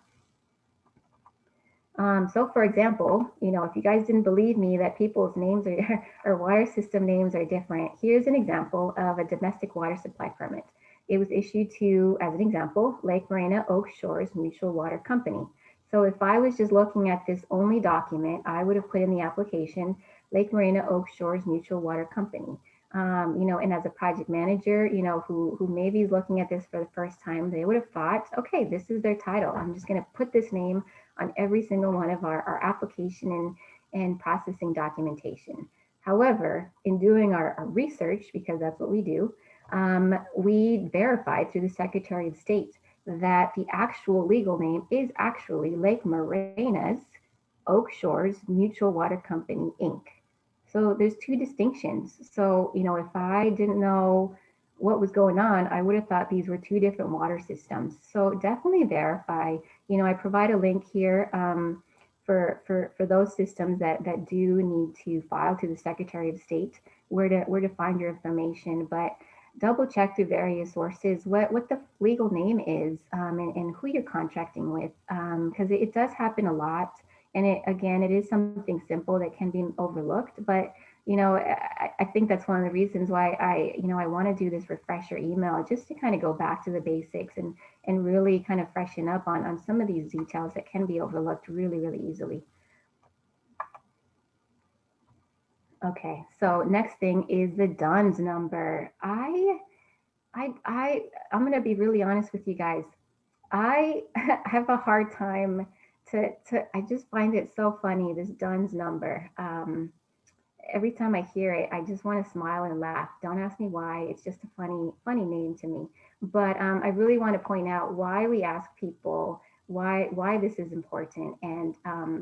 So for example, if you guys didn't believe me that people's names are, or water system names are different, here's an example of a domestic water supply permit. It was issued to, as an example, Lake Morena Oak Shores Mutual Water Company. So if I was just looking at this only document, I would have put in the application, Lake Morena Oak Shores Mutual Water Company. And as a project manager, who maybe is looking at this for the first time, they would have thought, okay, this is their title. I'm just going to put this name on every single one of our application and processing documentation. However, in doing our research, because that's what we do, we verified through the Secretary of State that the actual legal name is actually Lake Morena's Oak Shores Mutual Water Company, Inc. So there's two distinctions. So, if I didn't know what was going on, I would have thought these were two different water systems. So definitely verify. I provide a link here for those systems that do need to file to the Secretary of State where to find your information. But double check through various sources what the legal name is, and who you're contracting with, because it does happen a lot. And it is something simple that can be overlooked, but I think that's one of the reasons why I want to do this refresher email, just to kind of go back to the basics and really kind of freshen up on some of these details that can be overlooked really, really easily. Okay, so next thing is the DUNS number. I'm gonna be really honest with you guys. I have a hard time I just find it so funny, this DUNS number. Every time I hear it, I just want to smile and laugh. Don't ask me why. It's just a funny name to me. But I really want to point out why we ask people why this is important. And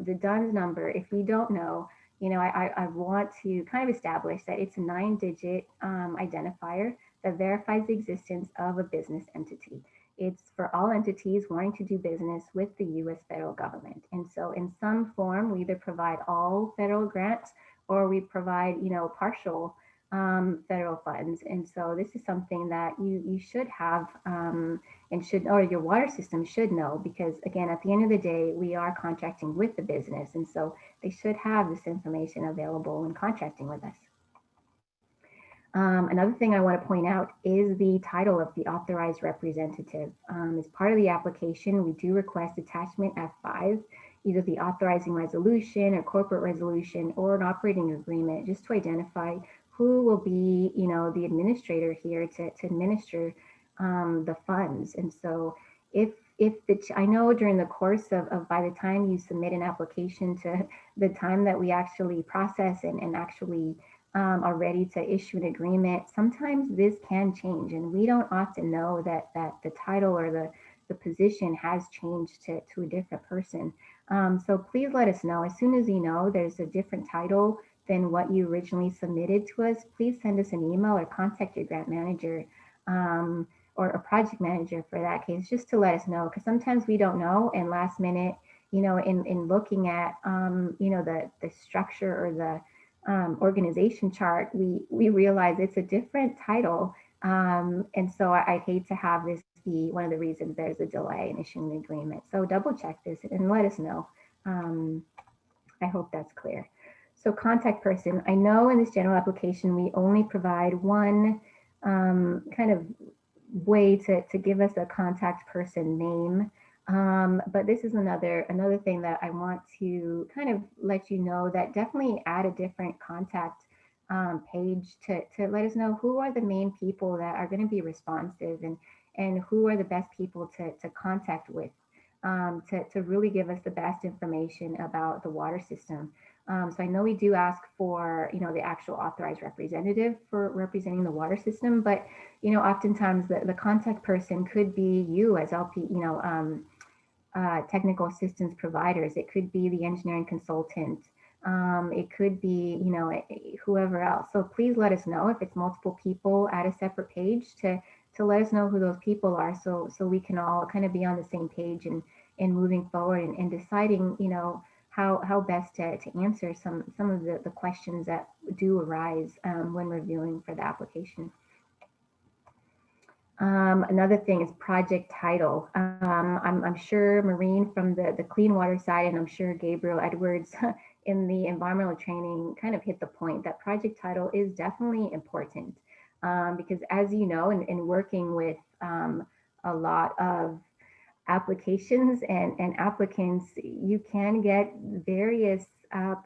the DUNS number, if you don't know, I want to kind of establish that it's a 9-digit identifier that verifies the existence of a business entity. It's for all entities wanting to do business with the U.S. federal government. And so in some form, we either provide all federal grants or we provide, partial federal funds. And so this is something that you should have or your water system should know, because again, at the end of the day, we are contracting with the business. And so they should have this information available when contracting with us. Another thing I want to point out is the title of the authorized representative. As part of the application, we do request attachment F5, either the authorizing resolution or corporate resolution or an operating agreement, just to identify who will be, the administrator here to administer the funds. And so I know during the course of by the time you submit an application to the time that we actually process and actually are ready to issue an agreement, sometimes this can change, and we don't often know that the title or the position has changed to a different person. So please let us know. As soon as you know there's a different title than what you originally submitted to us, please send us an email or contact your grant manager or a project manager for that case, just to let us know, because sometimes we don't know, and last minute, in looking at the structure or the organization chart, we realize it's a different title. And so I hate to have this be one of the reasons there's a delay in issuing the agreement. So double check this and let us know. I hope that's clear. So contact person, I know in this general application, we only provide one kind of way to give us a contact person name. But this is another thing that I want to kind of let you know, that definitely add a different contact page to let us know who are the main people that are going to be responsive and who are the best people to contact with to really give us the best information about the water system. So I know we do ask for, the actual authorized representative for representing the water system, but, oftentimes the contact person could be you as LP, technical assistance providers. It could be the engineering consultant. It could be, whoever else. So please let us know if it's multiple people at a separate page to let us know who those people are, so we can all kind of be on the same page and moving forward and deciding, how best to answer some of the questions that do arise when reviewing for the application. Another thing is project title. I'm sure Maureen from the clean water side, and I'm sure Gabriel Edwards in the environmental training kind of hit the point that project title is definitely important. Because as you know, in working with a lot of applications and applicants, you can get various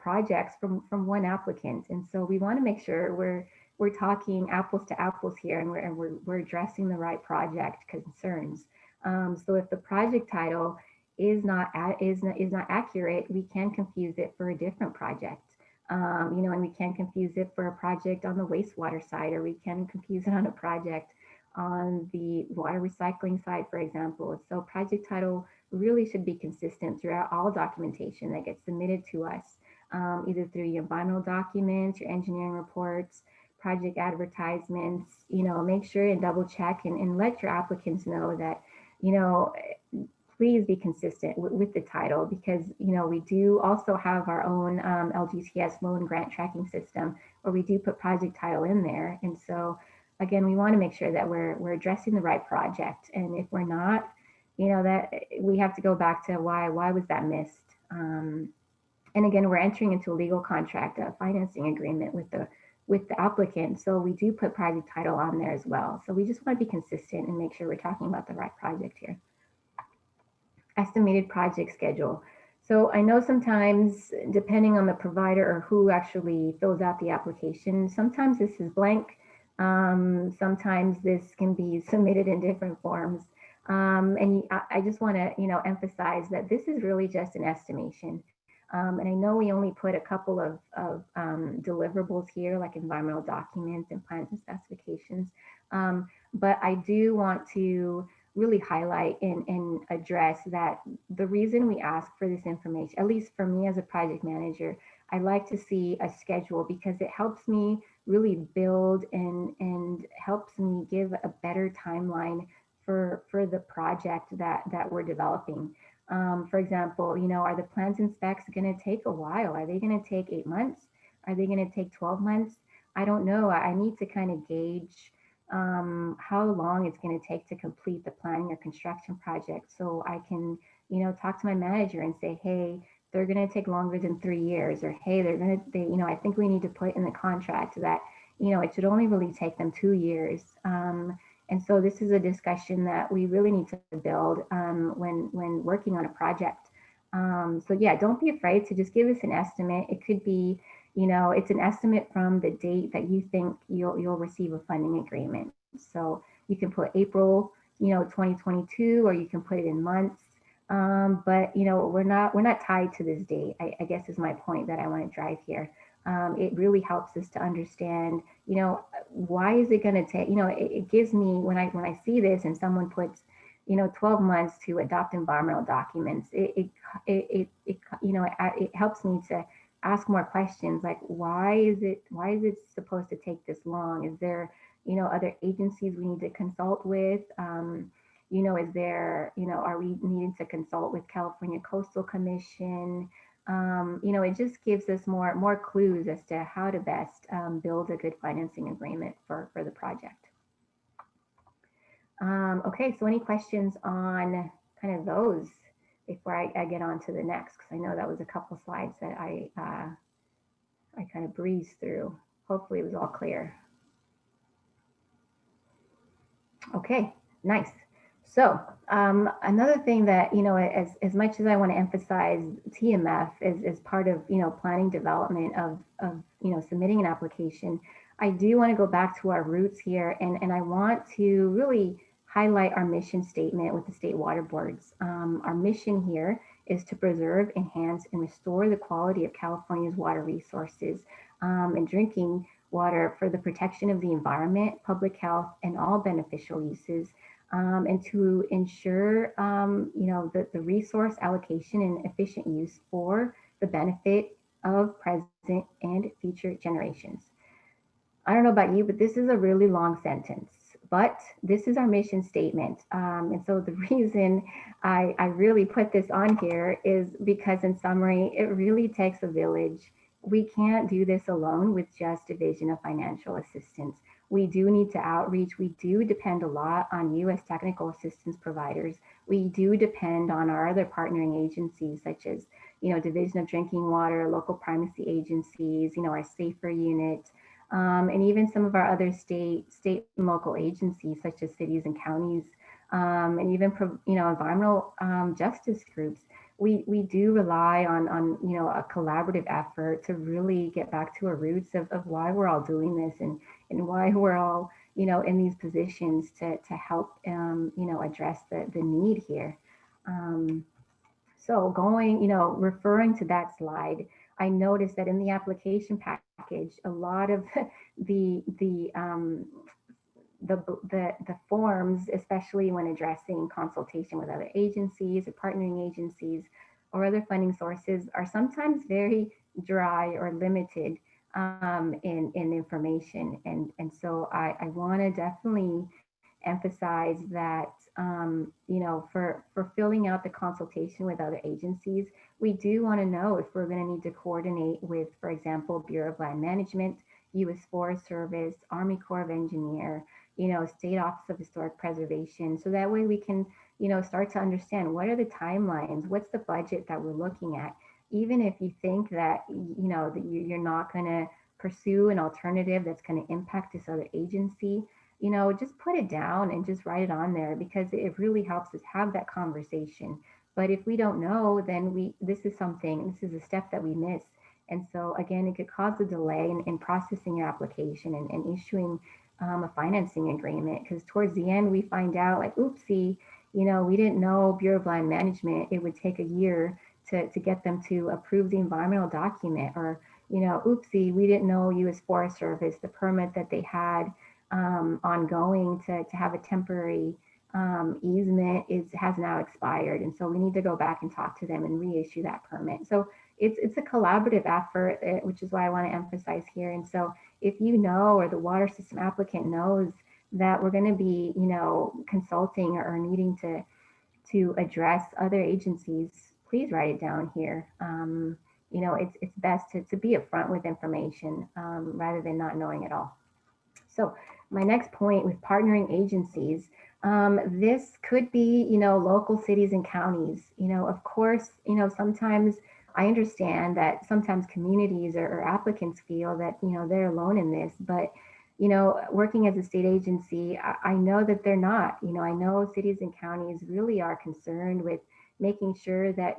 projects from one applicant. And so we want to make sure we're talking apples to apples here, and we're addressing the right project concerns. So if the project title is not accurate, we can confuse it for a different project. And we can confuse it for a project on the wastewater side, or we can confuse it on a project on the water recycling side, for example. So project title really should be consistent throughout all documentation that gets submitted to us, either through your environmental documents, your engineering reports, project advertisements. Make sure and double check and let your applicants know that, please be consistent with the title, because we do also have our own LGTS loan grant tracking system where we do put project title in there. And so again, we want to make sure that we're addressing the right project. And if we're not, that we have to go back to why was that missed. And again, we're entering into a legal contract, a financing agreement with the applicant. So we do put project title on there as well. So we just want to be consistent and make sure we're talking about the right project here. Estimated project schedule. So I know sometimes, depending on the provider or who actually fills out the application, sometimes this is blank. Sometimes this can be submitted in different forms. And I just want to, emphasize that this is really just an estimation. And I know we only put a couple of deliverables here, like environmental documents and plans and specifications. But I do want to really highlight and address that the reason we ask for this information, at least for me as a project manager, I like to see a schedule because it helps me really build and helps me give a better timeline for the project that we're developing. For example, are the plans and specs going to take a while? Are they going to take 8 months? Are they going to take 12 months? I don't know. I need to kind of gauge how long it's going to take to complete the planning or construction project, so I can, talk to my manager and say, hey, they're going to take longer than 3 years, or hey, I think we need to put in the contract that, it should only really take them 2 years. And so this is a discussion that we really need to build when working on a project. So yeah, don't be afraid to just give us an estimate. It could be, it's an estimate from the date that you think you'll receive a funding agreement. So you can put April, 2022, or you can put it in months. But we're not tied to this date, I guess is my point that I want to drive here. It really helps us to understand, why is it going to take, it gives me, when I see this and someone puts, 12 months to adopt environmental documents, it helps me to ask more questions, like why is it supposed to take this long? Is there, other agencies we need to consult with? Is there, are we needing to consult with California Coastal Commission? It just gives us more clues as to how to best build a good financing agreement for the project. Okay, so any questions on kind of those before I get on to the next? Because I know that was a couple slides that I kind of breezed through. Hopefully it was all clear. Okay, nice. So another thing that, as much as I want to emphasize TMF as part of, planning development of submitting an application, I do want to go back to our roots here, and I want to really highlight our mission statement with the state water boards. Our mission here is to preserve, enhance, and restore the quality of California's water resources and drinking water for the protection of the environment, public health, and all beneficial uses. And to ensure, the resource allocation and efficient use for the benefit of present and future generations. I don't know about you, but this is a really long sentence, but this is our mission statement. And so the reason I really put this on here is because, in summary, it really takes a village. We can't do this alone with just Division of Financial Assistance. We do need to outreach. We do depend a lot on you as technical assistance providers. We do depend on our other partnering agencies, such as, Division of Drinking Water, local primacy agencies, our SAFER unit, and even some of our other state and local agencies, such as cities and counties, and even, environmental justice groups. We do rely on a collaborative effort to really get back to our roots of why we're all doing this, and why we're all in these positions to help address the need here. So referring to that slide, I noticed that in the application package, a lot of the forms, especially when addressing consultation with other agencies or partnering agencies or other funding sources, are sometimes very dry or limited in information. And so I want to definitely emphasize that, for filling out the consultation with other agencies, we do want to know if we're going to need to coordinate with, for example, Bureau of Land Management, U.S. Forest Service, Army Corps of Engineer, State Office of Historic Preservation. So that way we can, start to understand what are the timelines, what's the budget that we're looking at. Even if you think that, that you're not going to pursue an alternative that's going to impact this other agency, just put it down and just write it on there, because it really helps us have that conversation. But if we don't know, then this is a step that we miss. And so again, it could cause a delay in processing your application and issuing a financing agreement, because towards the end we find out, like, oopsie, we didn't know Bureau of Land Management, it would take a year to get them to approve the environmental document, or oopsie, we didn't know U.S. Forest Service, the permit that they had ongoing to have a temporary easement has now expired, and so we need to go back and talk to them and reissue that permit. So it's a collaborative effort, which is why I want to emphasize here. And so if or the water system applicant knows that we're going to be consulting or needing to address other agencies, please write it down here. It's best to be upfront with information rather than not knowing at all. So my next point with partnering agencies, this could be, local cities and counties. Of course, sometimes I understand that sometimes communities or applicants feel that, they're alone in this, but, working as a state agency, I know that they're not. I know cities and counties really are concerned with making sure that,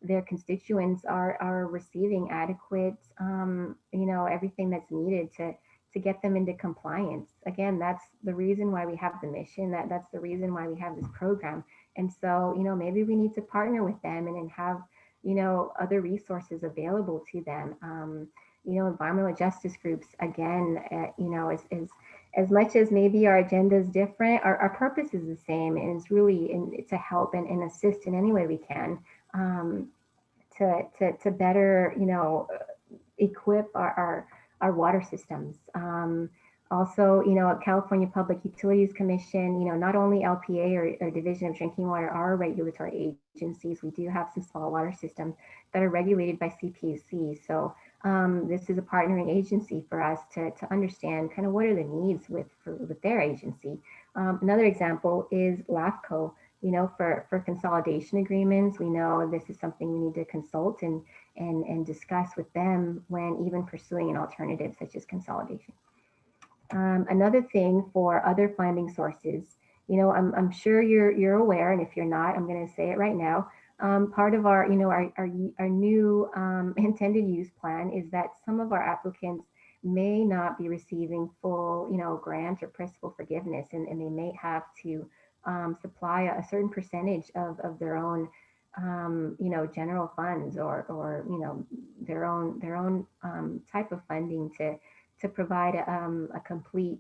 their constituents are receiving adequate, everything that's needed to get them into compliance. Again, that's the reason why we have the mission, that's the reason why we have this program. And so, maybe we need to partner with them and have, other resources available to them. Environmental justice groups, again, as much as maybe our agenda is different, our purpose is the same, and it's really to help and assist in any way we can to better, equip our water systems. Also, California Public Utilities Commission, not only LPA or Division of Drinking Water are regulatory agencies, we do have some small water systems that are regulated by CPUC. So this is a partnering agency for us to understand kind of what are the needs with their agency. Another example is LAFCO. For consolidation agreements, we know this is something we need to consult and discuss with them when even pursuing an alternative such as consolidation. Another thing for other funding sources, I'm sure you're aware, and if you're not, I'm going to say it right now. Part of our new intended use plan is that some of our applicants may not be receiving full, grant or principal forgiveness, and they may have to supply a certain percentage of their own, general funds or their own type of funding to provide a complete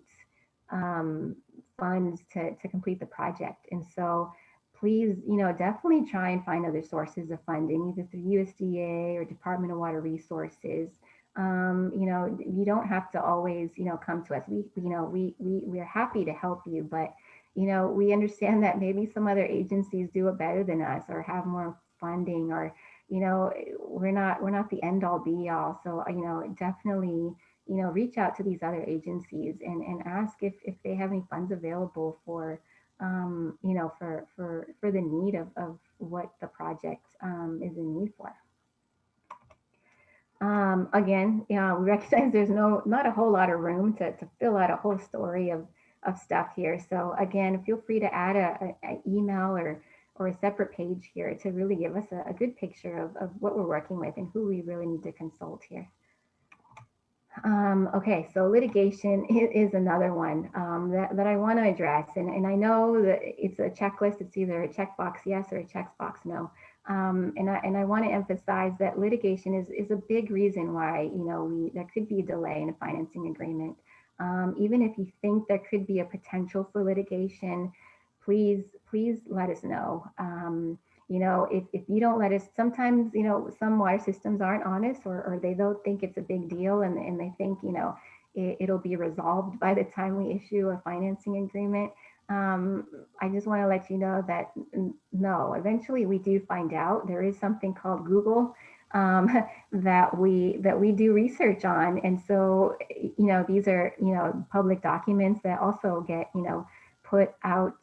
funds to complete the project. And so please, definitely try and find other sources of funding, either through USDA or Department of Water Resources. You don't have to always, come to us. We're happy to help you, but we understand that maybe some other agencies do it better than us or have more funding, or we're not the end all be all. So definitely reach out to these other agencies and ask if they have any funds available for, for the need of what the project is in need for. Again, we recognize there's not a whole lot of room to fill out a whole story of stuff here. So again, feel free to add a email or a separate page here to really give us a good picture of what we're working with and who we really need to consult here. Okay, so litigation is another one that I want to address. And I know that it's a checklist. It's either a checkbox yes or a checkbox no. And I want to emphasize that litigation is a big reason why, there could be a delay in a financing agreement. Even if you think there could be a potential for litigation, please let us know. If you don't let us, sometimes, some water systems aren't honest or they don't think it's a big deal and they think, it'll be resolved by the time we issue a financing agreement. I just want to let you know that no, eventually we do find out. There is something called Google that we do research on. And so, these are, public documents that also get, put out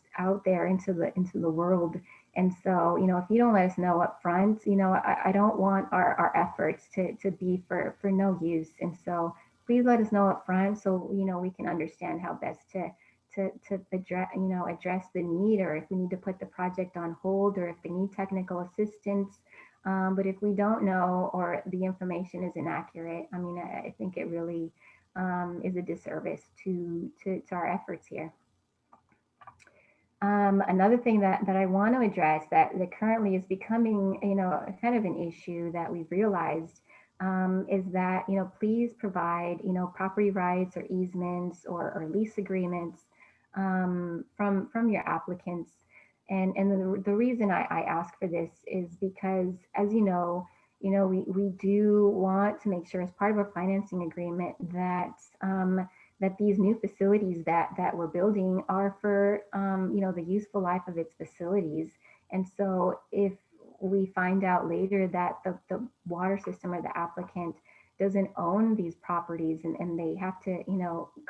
there into the world. And so, if you don't let us know up front, I don't want our efforts to be for no use. And so please let us know up front so, we can understand how best to address the need, or if we need to put the project on hold, or if they need technical assistance. But if we don't know or the information is inaccurate, I think it really is a disservice to our efforts here. Another thing that I want to address that currently is becoming, kind of an issue that we've realized is that, please provide, property rights or easements or lease agreements from your applicants. And the reason I ask for this is because, as you know, we do want to make sure as part of our financing agreement that that these new facilities that we're building are for, the useful life of its facilities. And so if we find out later that the water system or the applicant doesn't own these properties and they have to,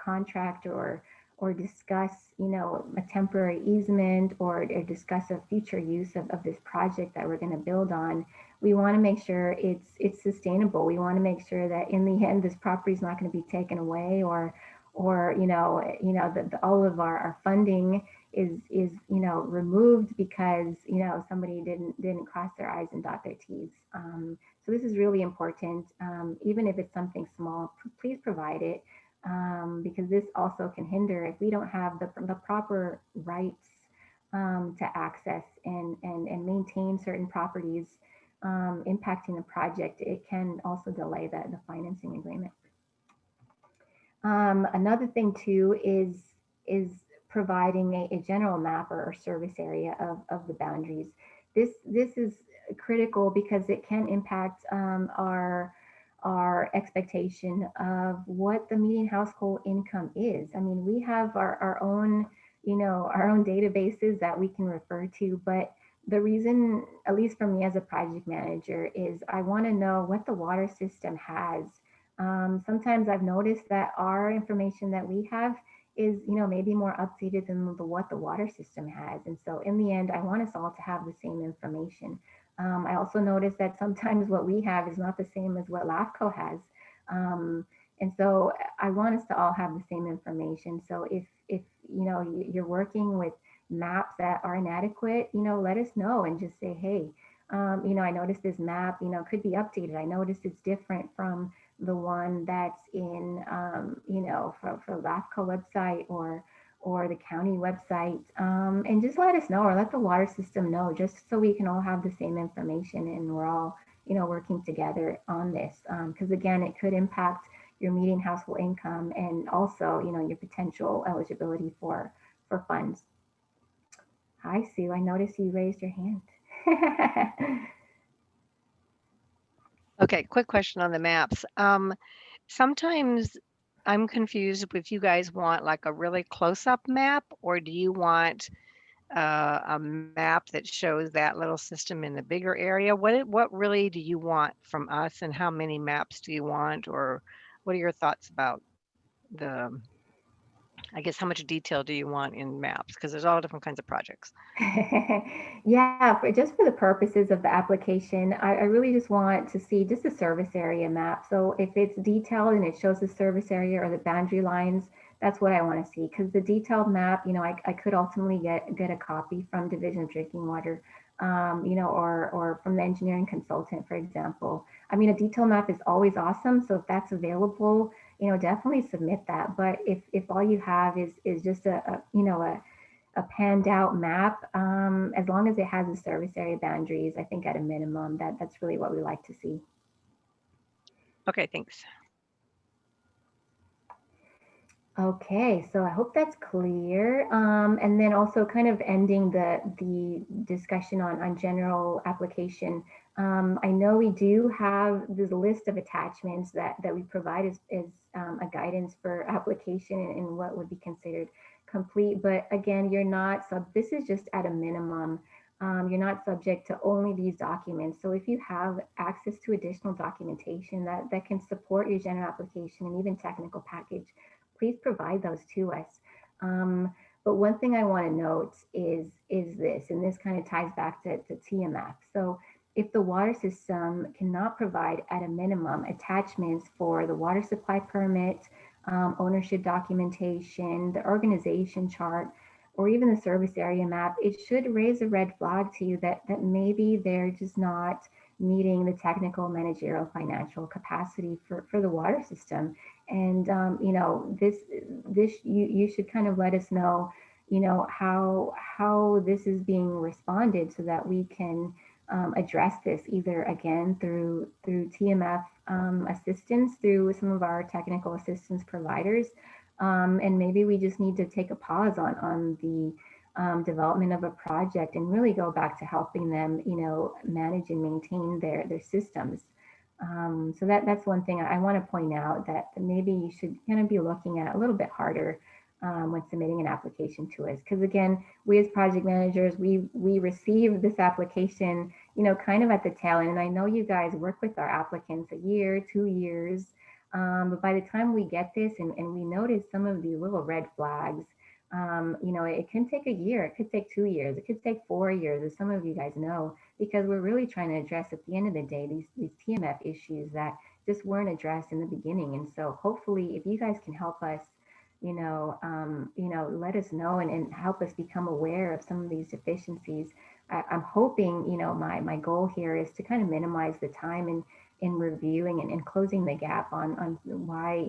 contract or discuss, a temporary easement or discuss a future use of this project that we're going to build on, we want to make sure it's sustainable. We want to make sure that in the end, this property is not going to be taken away or all of our funding is removed because somebody didn't cross their I's and dot their T's. So this is really important. Even if it's something small, please provide it, because this also can hinder if we don't have the proper rights to access and maintain certain properties impacting the project. It can also delay the financing agreement. Another thing too is providing a general map or service area of the boundaries. This is critical because it can impact our expectation of what the median household income is. We have our own, our own databases that we can refer to, but the reason, at least for me as a project manager, is I want to know what the water system has. Sometimes I've noticed that our information that we have is, maybe more updated than what the water system has. And so in the end, I want us all to have the same information. I also noticed that sometimes what we have is not the same as what LAFCO has. And so I want us to all have the same information. So if you're working with maps that are inadequate, let us know and just say, hey, I noticed this map, could be updated. I noticed it's different from the one that's in, for LAFCO website or the county website, and just let us know or let the water system know, just so we can all have the same information and we're all, working together on this. Because again, it could impact your median household income and also, your potential eligibility for funds. Hi, Sue, I noticed you raised your hand. Okay, quick question on the maps. Sometimes I'm confused if you guys want like a really close-up map, or do you want a map that shows that little system in the bigger area? What really do you want from us, and how many maps do you want, or What are your thoughts about the, I guess, how much detail do you want in maps? Because there's all different kinds of projects. Yeah, just for the purposes of the application, I really just want to see just a service area map. So if it's detailed and it shows the service area or the boundary lines, that's what I want to see. Because the detailed map, I could ultimately get a copy from Division of Drinking Water, or from the engineering consultant, for example. I mean, a detailed map is always awesome. So if that's available, definitely submit that. But if all you have is just a panned out map, as long as it has the service area boundaries, I think at a minimum, that's really what we like to see. Okay, thanks. Okay, so I hope that's clear. And then also kind of ending the discussion on general application. I know we do have this list of attachments that we provide as a guidance for application and what would be considered complete. But again, this is just at a minimum. You're not subject to only these documents. So if you have access to additional documentation that can support your general application and even technical package, please provide those to us. But one thing I want to note is this, and this kind of ties back to TMF. So if the water system cannot provide at a minimum attachments for the water supply permit, ownership documentation, the organization chart, or even the service area map, it should raise a red flag to you that maybe they're just not meeting the technical, managerial, financial capacity for the water system. And you should kind of let us know, how this is being responded so that we can address this either again through TMF assistance through some of our technical assistance providers, and maybe we just need to take a pause on the development of a project and really go back to helping them, manage and maintain their systems. So that's one thing I want to point out, that maybe you should kind of be looking at a little bit harder when submitting an application to us. Because again, we as project managers, we receive this application, kind of at the tail end. And I know you guys work with our applicants a year, 2 years, but by the time we get this and we notice some of these little red flags, it can take a year, it could take 2 years, it could take 4 years, as some of you guys know, because we're really trying to address at the end of the day these TMF issues that just weren't addressed in the beginning. And so hopefully if you guys can help us, let us know and help us become aware of some of these deficiencies. I'm hoping, my goal here is to kind of minimize the time in reviewing and closing the gap on why,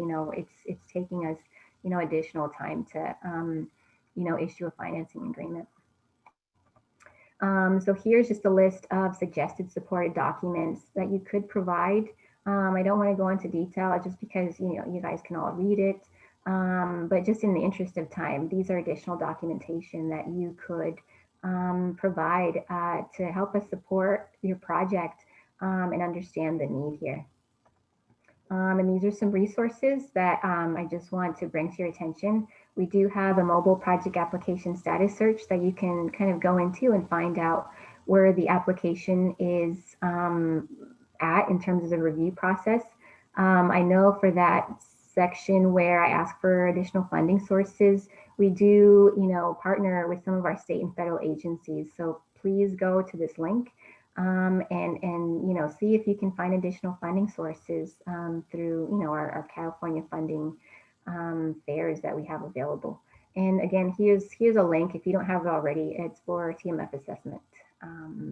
it's taking us, additional time to, issue a financing agreement. So here's just a list of suggested supported documents that you could provide. I don't want to go into detail just because, you guys can all read it. But just in the interest of time, these are additional documentation that you could provide to help us support your project and understand the need here. And these are some resources that I just want to bring to your attention. We do have a mobile project application status search that you can kind of go into and find out where the application is at in terms of the review process. I know for that section where I ask for additional funding sources, we do, partner with some of our state and federal agencies. So please go to this link and see if you can find additional funding sources through, our California funding fairs that we have available. And again, here's a link if you don't have it already. It's for TMF assessment,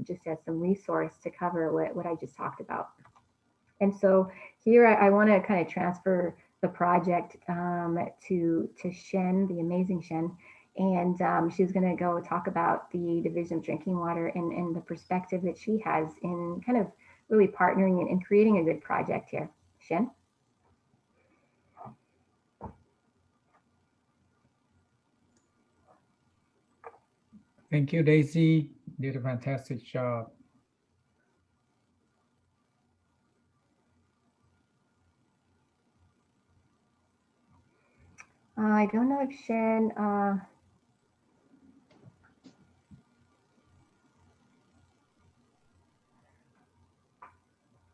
just as some resource to cover what I just talked about. And so here I want to kind of transfer the project to Shen, the amazing Shen. And she's going to go talk about the Division of Drinking Water and the perspective that she has in kind of really partnering and creating a good project here. Shen? Thank you, Daisy. You did a fantastic job. I don't know if Shen,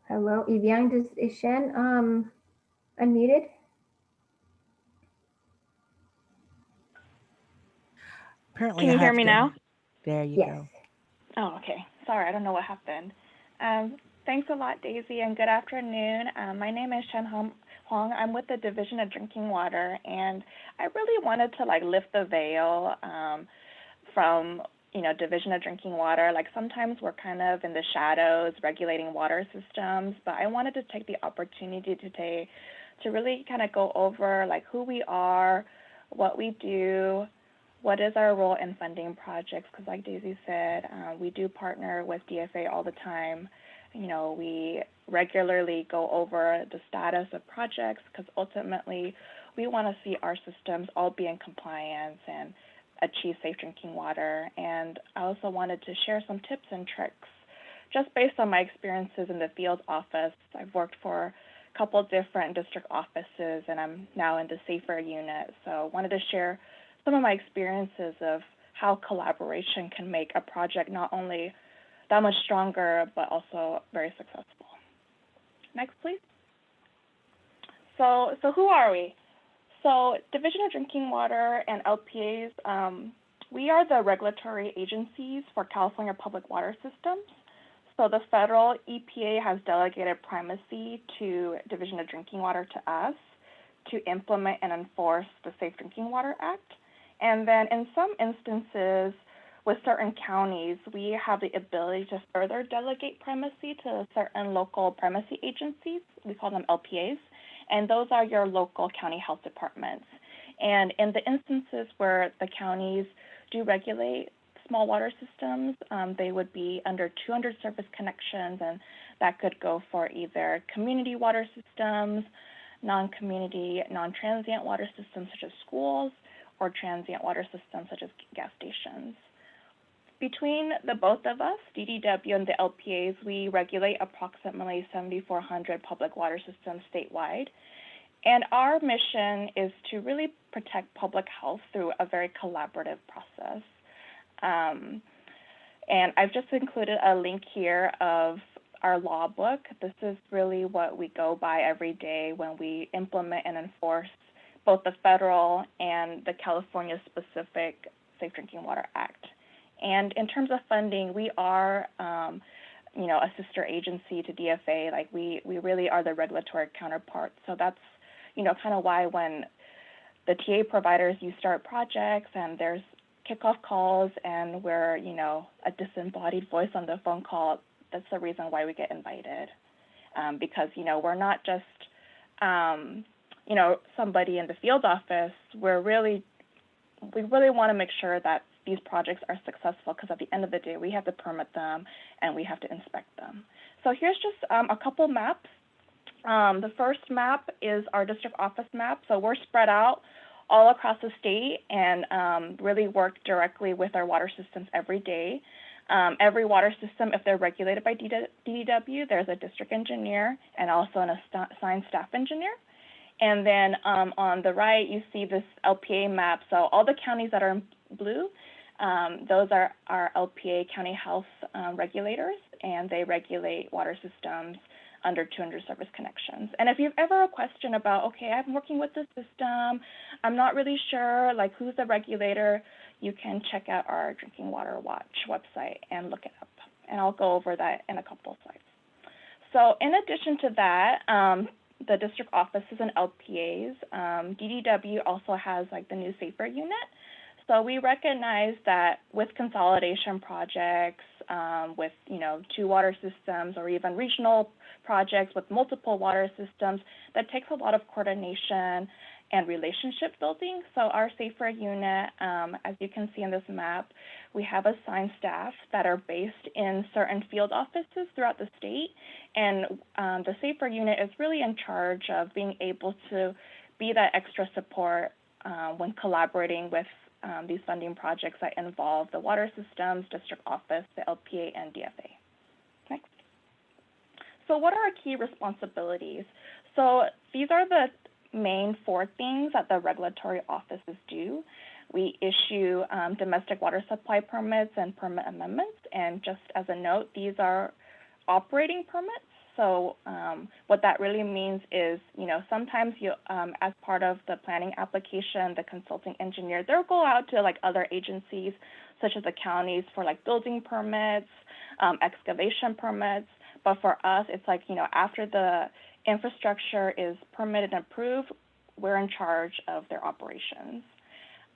hello, Evian, is Shen Unmuted? Apparently Can I you hear have me to. now? There you Yes. go. Oh, okay. Sorry, I don't know what happened. Thanks a lot, Daisy, and good afternoon. My name is Shen Huang. I'm with the Division of Drinking Water, and I really wanted to lift the veil from Division of Drinking Water. Like sometimes we're kind of in the shadows regulating water systems, but I wanted to take the opportunity today to really kind of go over who we are, what we do, what is our role in funding projects, because like Daisy said, we do partner with DFA all the time. We regularly go over the status of projects because ultimately we want to see our systems all be in compliance and achieve safe drinking water. And I also wanted to share some tips and tricks just based on my experiences in the field office. I've worked for a couple different district offices, and I'm now in the SAFER unit. So I wanted to share some of my experiences of how collaboration can make a project not only that much stronger, but also very successful. Next, please. So who are we? So Division of Drinking Water and LPAs, we are the regulatory agencies for California public water systems. So the federal EPA has delegated primacy to Division of Drinking Water to us to implement and enforce the Safe Drinking Water Act. And then in some instances, with certain counties, we have the ability to further delegate primacy to certain local primacy agencies. We call them LPAs, and those are your local county health departments. And in the instances where the counties do regulate small water systems, they would be under 200 service connections, and that could go for either community water systems, non-community, non-transient water systems such as schools, or transient water systems such as gas stations. Between the both of us, DDW and the LPAs, we regulate approximately 7,400 public water systems statewide. And our mission is to really protect public health through a very collaborative process. And I've just included a link here of our law book. This is really what we go by every day when we implement and enforce both the federal and the California-specific Safe Drinking Water Act. And in terms of funding, we are, a sister agency to DFA. Like we really are the regulatory counterpart. So that's, kind of why when the TA providers, you start projects and there's kickoff calls and we're, a disembodied voice on the phone call, that's the reason why we get invited. Because, we're not just, somebody in the field office. We really want to make sure that these projects are successful because at the end of the day, we have to permit them and we have to inspect them. So here's just a couple maps. The first map is our district office map. So we're spread out all across the state and really work directly with our water systems every day. Every water system, if they're regulated by DDW, there's a district engineer and also an assigned staff engineer. And then on the right, you see this LPA map. So all the counties that are in blue, those are our LPA county health regulators, and they regulate water systems under 200 service connections. And if you've ever a question about, okay, I'm working with the system, I'm not really sure, who's the regulator, you can check out our Drinking Water Watch website and look it up. And I'll go over that in a couple of slides. So in addition to that, the district offices and LPAs, DDW also has the new SAFER unit. So we recognize that with consolidation projects, with 2 water systems or even regional projects with multiple water systems, that takes a lot of coordination and relationship building. So our SAFER unit, as you can see in this map, we have assigned staff that are based in certain field offices throughout the state. And the SAFER unit is really in charge of being able to be that extra support when collaborating with these funding projects that involve the water systems, district office, the LPA, and DFA. Next. So what are our key responsibilities? So these are the main 4 things that the regulatory offices do. We issue domestic water supply permits and permit amendments. And just as a note, these are operating permits. So what that really means is, sometimes you, as part of the planning application, the consulting engineer, they'll go out to like other agencies, such as the counties, for like building permits, excavation permits. But for us, it's like, after the infrastructure is permitted and approved, we're in charge of their operations.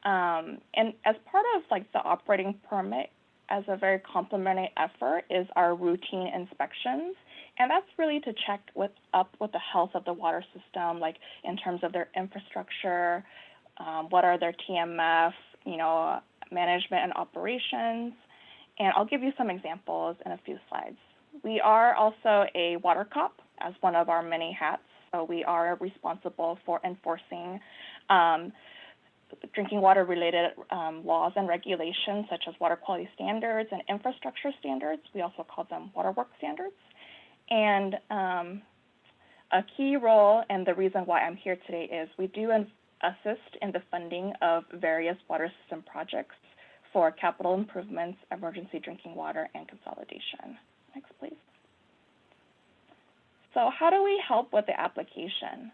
And as part of like the operating permit, as a very complementary effort, is our routine inspections. And that's really to check up with the health of the water system, like in terms of their infrastructure, what are their TMF, management and operations. And I'll give you some examples in a few slides. We are also a water cop as one of our many hats. So we are responsible for enforcing drinking water related laws and regulations, such as water quality standards and infrastructure standards. We also call them water work standards. And a key role, and the reason why I'm here today, is we do assist in the funding of various water system projects for capital improvements, emergency drinking water, and consolidation. Next, please. So how do we help with the application?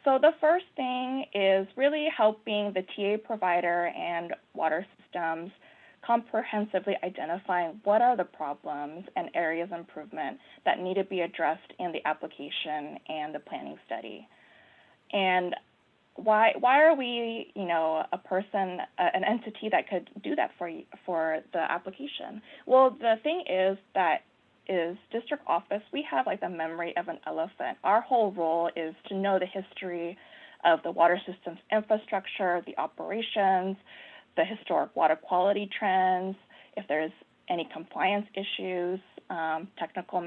So the first thing is really helping the TA provider and water systems comprehensively identifying what are the problems and areas of improvement that need to be addressed in the application and the planning study. And why are we, a person, an entity that could do that for the application? Well, the thing is district office, we have like the memory of an elephant. Our whole role is to know the history of the water system's infrastructure, the operations, the historic water quality trends, if there's any compliance issues, technical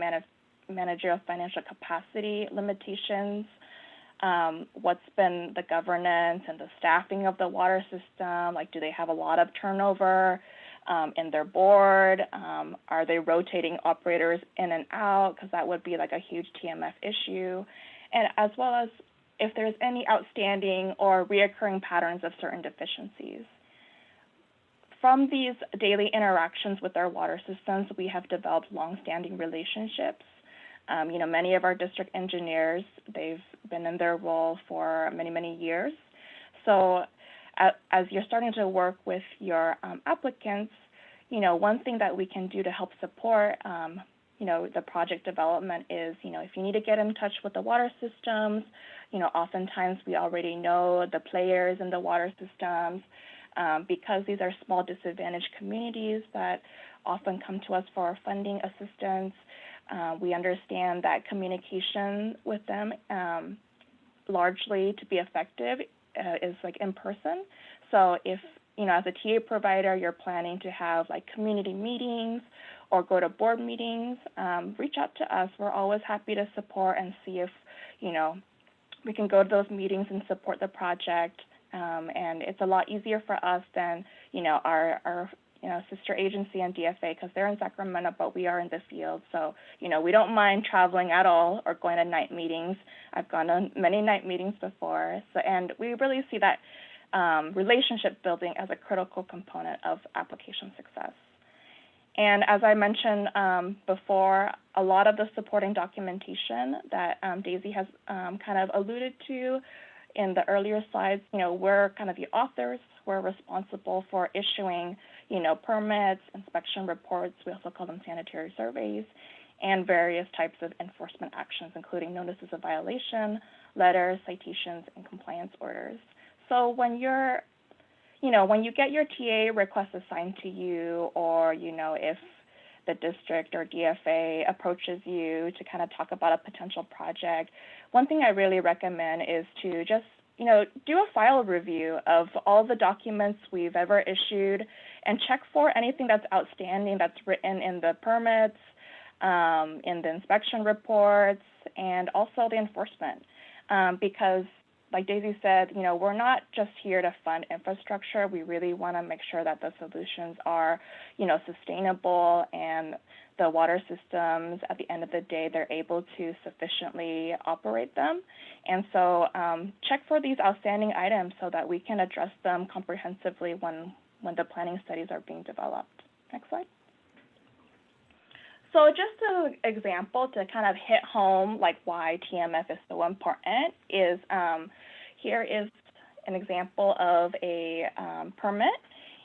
managerial financial capacity limitations, what's been the governance and the staffing of the water system, like do they have a lot of turnover in their board? Are they rotating operators in and out? Because that would be like a huge TMF issue. And as well as if there's any outstanding or reoccurring patterns of certain deficiencies. From these daily interactions with our water systems, we have developed long-standing relationships. Many of our district engineers, they've been in their role for many, many years. So as you're starting to work with your applicants, one thing that we can do to help support, the project development is, if you need to get in touch with the water systems, oftentimes we already know the players in the water systems, because these are small disadvantaged communities that often come to us for our funding assistance. We understand that communication with them largely to be effective is like in person. So if, as a TA provider, you're planning to have like community meetings or go to board meetings, reach out to us. We're always happy to support and see if, we can go to those meetings and support the project. And it's a lot easier for us than, our sister agency and DFA, because they're in Sacramento, but we are in the field. So, we don't mind traveling at all or going to night meetings. I've gone to many night meetings before. So, and we really see that relationship building as a critical component of application success. And as I mentioned before, a lot of the supporting documentation that Daisy has kind of alluded to in the earlier slides, we're kind of the authors. We're responsible for issuing, permits, inspection reports. We also call them sanitary surveys, and various types of enforcement actions, including notices of violation, letters, citations, and compliance orders. So when you're, when you get your TA request assigned to you, or, if the district or DFA approaches you to kind of talk about a potential project, one thing I really recommend is to just, do a file review of all the documents we've ever issued and check for anything that's outstanding that's written in the permits, in the inspection reports, and also the enforcement. Because like Daisy said, we're not just here to fund infrastructure. We really want to make sure that the solutions are, sustainable, and the water systems, at the end of the day, they're able to sufficiently operate them. And so check for these outstanding items so that we can address them comprehensively when the planning studies are being developed. Next slide. So just an example to kind of hit home like why TMF is so important is here is an example of a permit.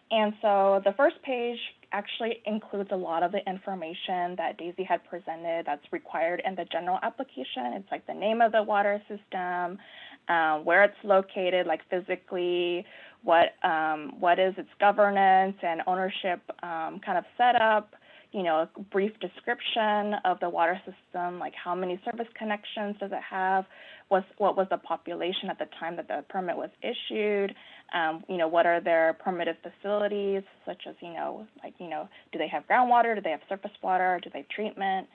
And so the first page actually includes a lot of the information that Daisy had presented that's required in the general application. It's like the name of the water system, where it's located, like physically, what is its governance and ownership kind of setup, you know, a brief description of the water system, like how many service connections does it have, what was the population at the time that the permit was issued, you know, what are their permitted facilities, such as, you know, like, you know, do they have groundwater, do they have surface water, do they have treatment?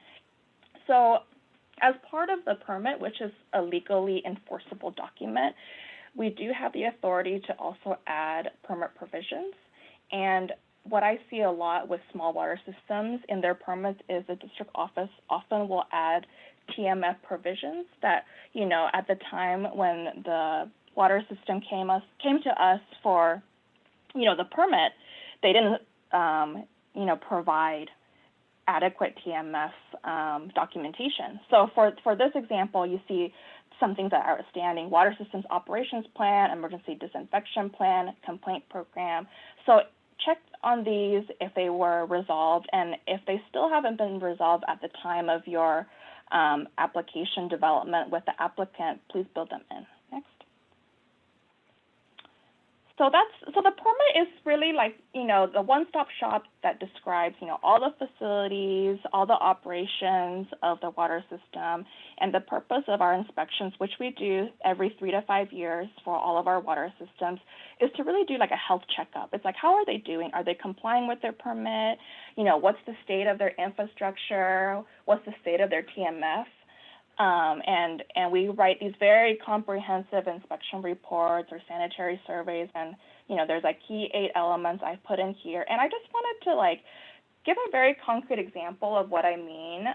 So as part of the permit, which is a legally enforceable document, we do have the authority to also add permit provisions. And what I see a lot with small water systems in their permits is the district office often will add TMF provisions that, you know, at the time when the water system came to us for, you know, the permit, they didn't, you know, provide adequate TMF documentation. So for this example, you see some things that are outstanding: water systems operations plan, emergency disinfection plan, complaint program. So check on these if they were resolved, and if they still haven't been resolved at the time of your application development with the applicant, please build them in. Next. So the permit is really like, you know, the one-stop shop that describes, you know, all the facilities, all the operations of the water system, and the purpose of our inspections, which we do every 3 to 5 years for all of our water systems, is to really do like a health checkup. It's like, how are they doing? Are they complying with their permit? You know, what's the state of their infrastructure? What's the state of their TMF? And we write these very comprehensive inspection reports or sanitary surveys, and, you know, there's like key 8 elements I put in here. And I just wanted to like give a very concrete example of what I mean.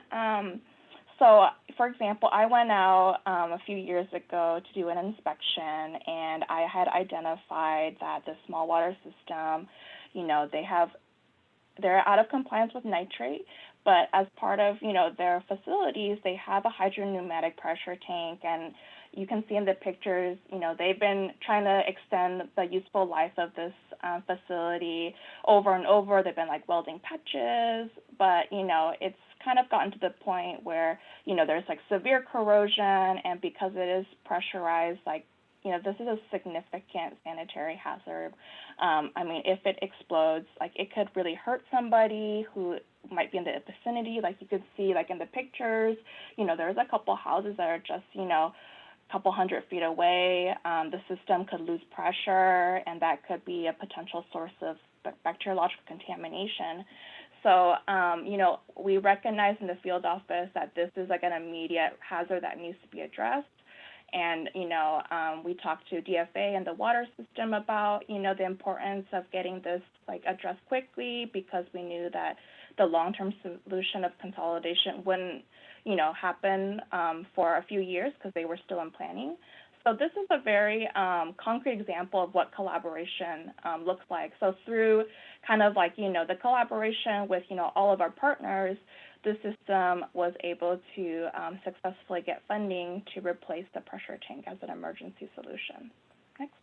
So for example, I went out a few years ago to do an inspection, and I had identified that the small water system, you know, they're out of compliance with nitrate, but as part of, you know, their facilities, they have a hydropneumatic pressure tank, and you can see in the pictures, you know, they've been trying to extend the useful life of this facility over and over. They've been like welding patches, but, you know, it's kind of gotten to the point where, you know, there's like severe corrosion, and because it is pressurized, like, you know, this is a significant sanitary hazard. I mean, if it explodes, like, it could really hurt somebody who might be in the vicinity. Like, you could see, like, in the pictures, you know, there's a couple houses that are just, you know, a couple 100 feet away. The system could lose pressure, and that could be a potential source of bacteriological contamination. So, you know, we recognize in the field office that this is like an immediate hazard that needs to be addressed. And, you know, we talked to DFA and the water system about, you know, the importance of getting this like addressed quickly, because we knew that the long-term solution of consolidation wouldn't, you know, happen for a few years because they were still in planning. So this is a very concrete example of what collaboration looks like. So through kind of like, you know, the collaboration with, you know, all of our partners, the system was able to successfully get funding to replace the pressure tank as an emergency solution. Next.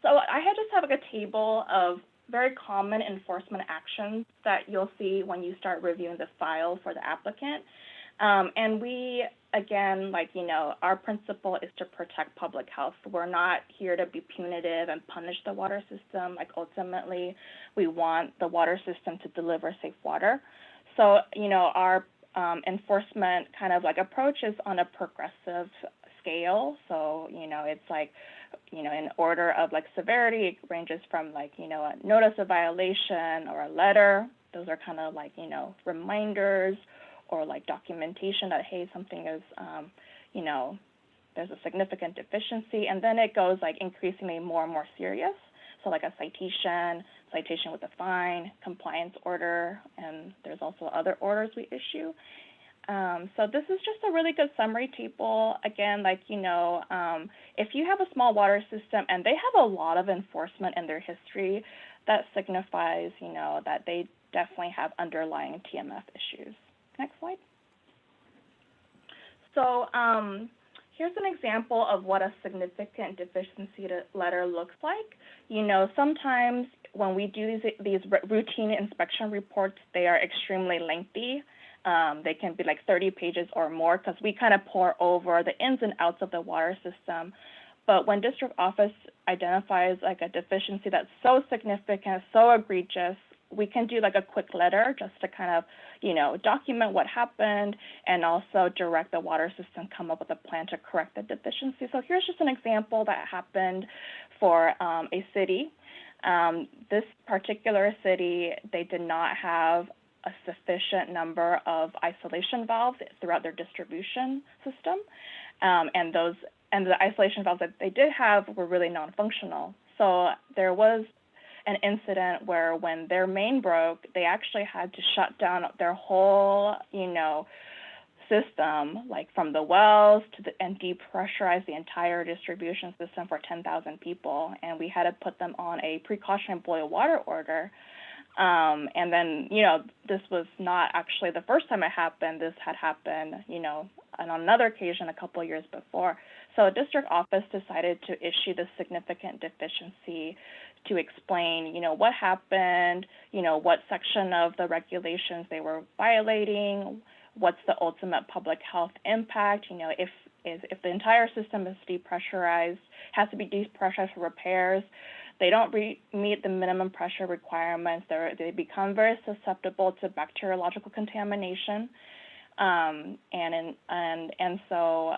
So I just have like a table of very common enforcement actions that you'll see when you start reviewing the file for the applicant. And we, again, like, you know, our principle is to protect public health. We're not here to be punitive and punish the water system. Like, ultimately, we want the water system to deliver safe water. So, you know, our enforcement kind of like approach is on a progressive scale. So, you know, it's like, you know, in order of like severity, it ranges from like, you know, a notice of violation or a letter. Those are kind of like, you know, reminders, or like documentation that, hey, something is, you know, there's a significant deficiency. And then it goes like increasingly more and more serious. So like a citation with a fine, compliance order, and there's also other orders we issue. So this is just a really good summary table. Again, like, you know, if you have a small water system and they have a lot of enforcement in their history, that signifies, you know, that they definitely have underlying TMF issues. Next slide. So here's an example of what a significant deficiency letter looks like. You know, sometimes when we do these routine inspection reports, they are extremely lengthy. They can be like 30 pages or more because we kind of pour over the ins and outs of the water system. But when district office identifies like a deficiency that's so significant, so egregious, we can do like a quick letter just to kind of, you know, document what happened and also direct the water system come up with a plan to correct the deficiency. So here's just an example that happened for a city. This particular city, they did not have a sufficient number of isolation valves throughout their distribution system, and the isolation valves that they did have were really non-functional. So there was an incident where when their main broke, they actually had to shut down their whole, you know, system, like from the wells to and depressurize the entire distribution system for 10,000 people. And we had to put them on a precautionary boil water order. And then, you know, this was not actually the first time it happened. This had happened, you know, on another occasion a couple of years before. So district office decided to issue the significant deficiency to explain, you know, what happened, you know, what section of the regulations they were violating, what's the ultimate public health impact, you know, if the entire system is depressurized, has to be depressurized for repairs, they don't meet the minimum pressure requirements, they become very susceptible to bacteriological contamination, and so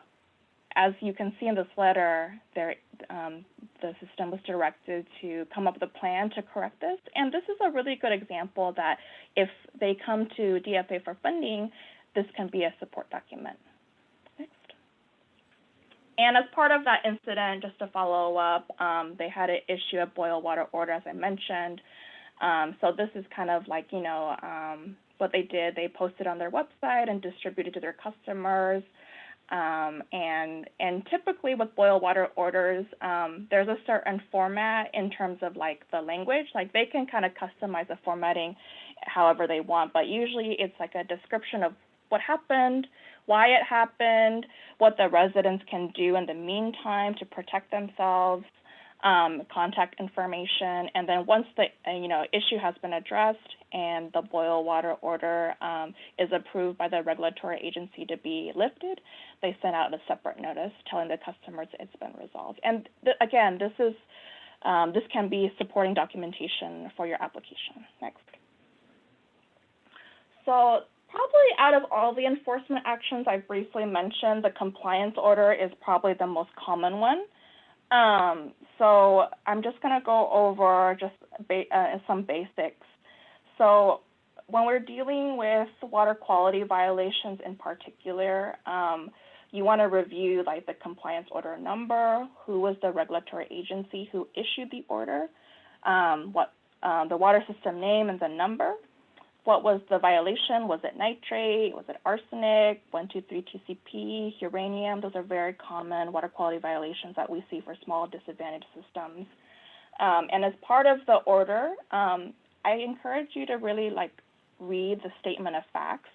as you can see in this letter, the system was directed to come up with a plan to correct this. And this is a really good example that if they come to DFA for funding, this can be a support document. Next. And as part of that incident, just to follow up, they had to issue a boil water order, as I mentioned. So this is kind of like, you know, what they did. They posted on their website and distributed to their customers. And typically with boil water orders, there's a certain format in terms of like the language, like they can kind of customize the formatting however they want, but usually it's like a description of what happened, why it happened, what the residents can do in the meantime to protect themselves, contact information, and then once the issue has been addressed and the boil water order is approved by the regulatory agency to be lifted, they send out a separate notice telling the customers it's been resolved. And again, this can be supporting documentation for your application. Next. So probably out of all the enforcement actions I briefly mentioned, the compliance order is probably the most common one. So I'm just going to go over just some basics. So when we're dealing with water quality violations in particular, you want to review like the compliance order number, who was the regulatory agency who issued the order, what the water system name and the number. What was the violation? Was it nitrate? Was it arsenic? 123 TCP, uranium? Those are very common water quality violations that we see for small disadvantaged systems. And as part of the order, I encourage you to really read the statement of facts.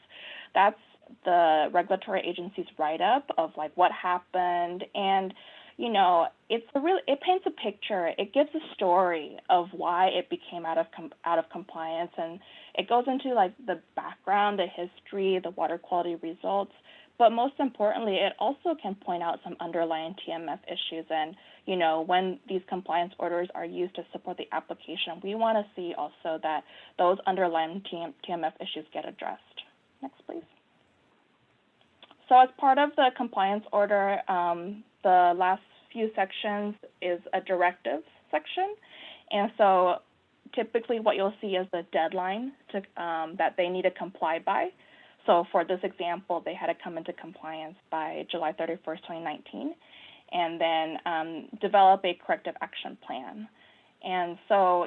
That's the regulatory agency's write-up of what happened, and it paints a picture. It gives a story of why it became out of compliance, and it goes into the background, the history, the water quality results. But most importantly, it also can point out some underlying TMF issues. And when these compliance orders are used to support the application, we want to see also that those underlying TMF issues get addressed. Next, please. So as part of the compliance order, the last few sections is a directives section. And so typically what you'll see is the deadline to, that they need to comply by. So for this example, they had to come into compliance by July 31st, 2019, and then develop a corrective action plan. And so,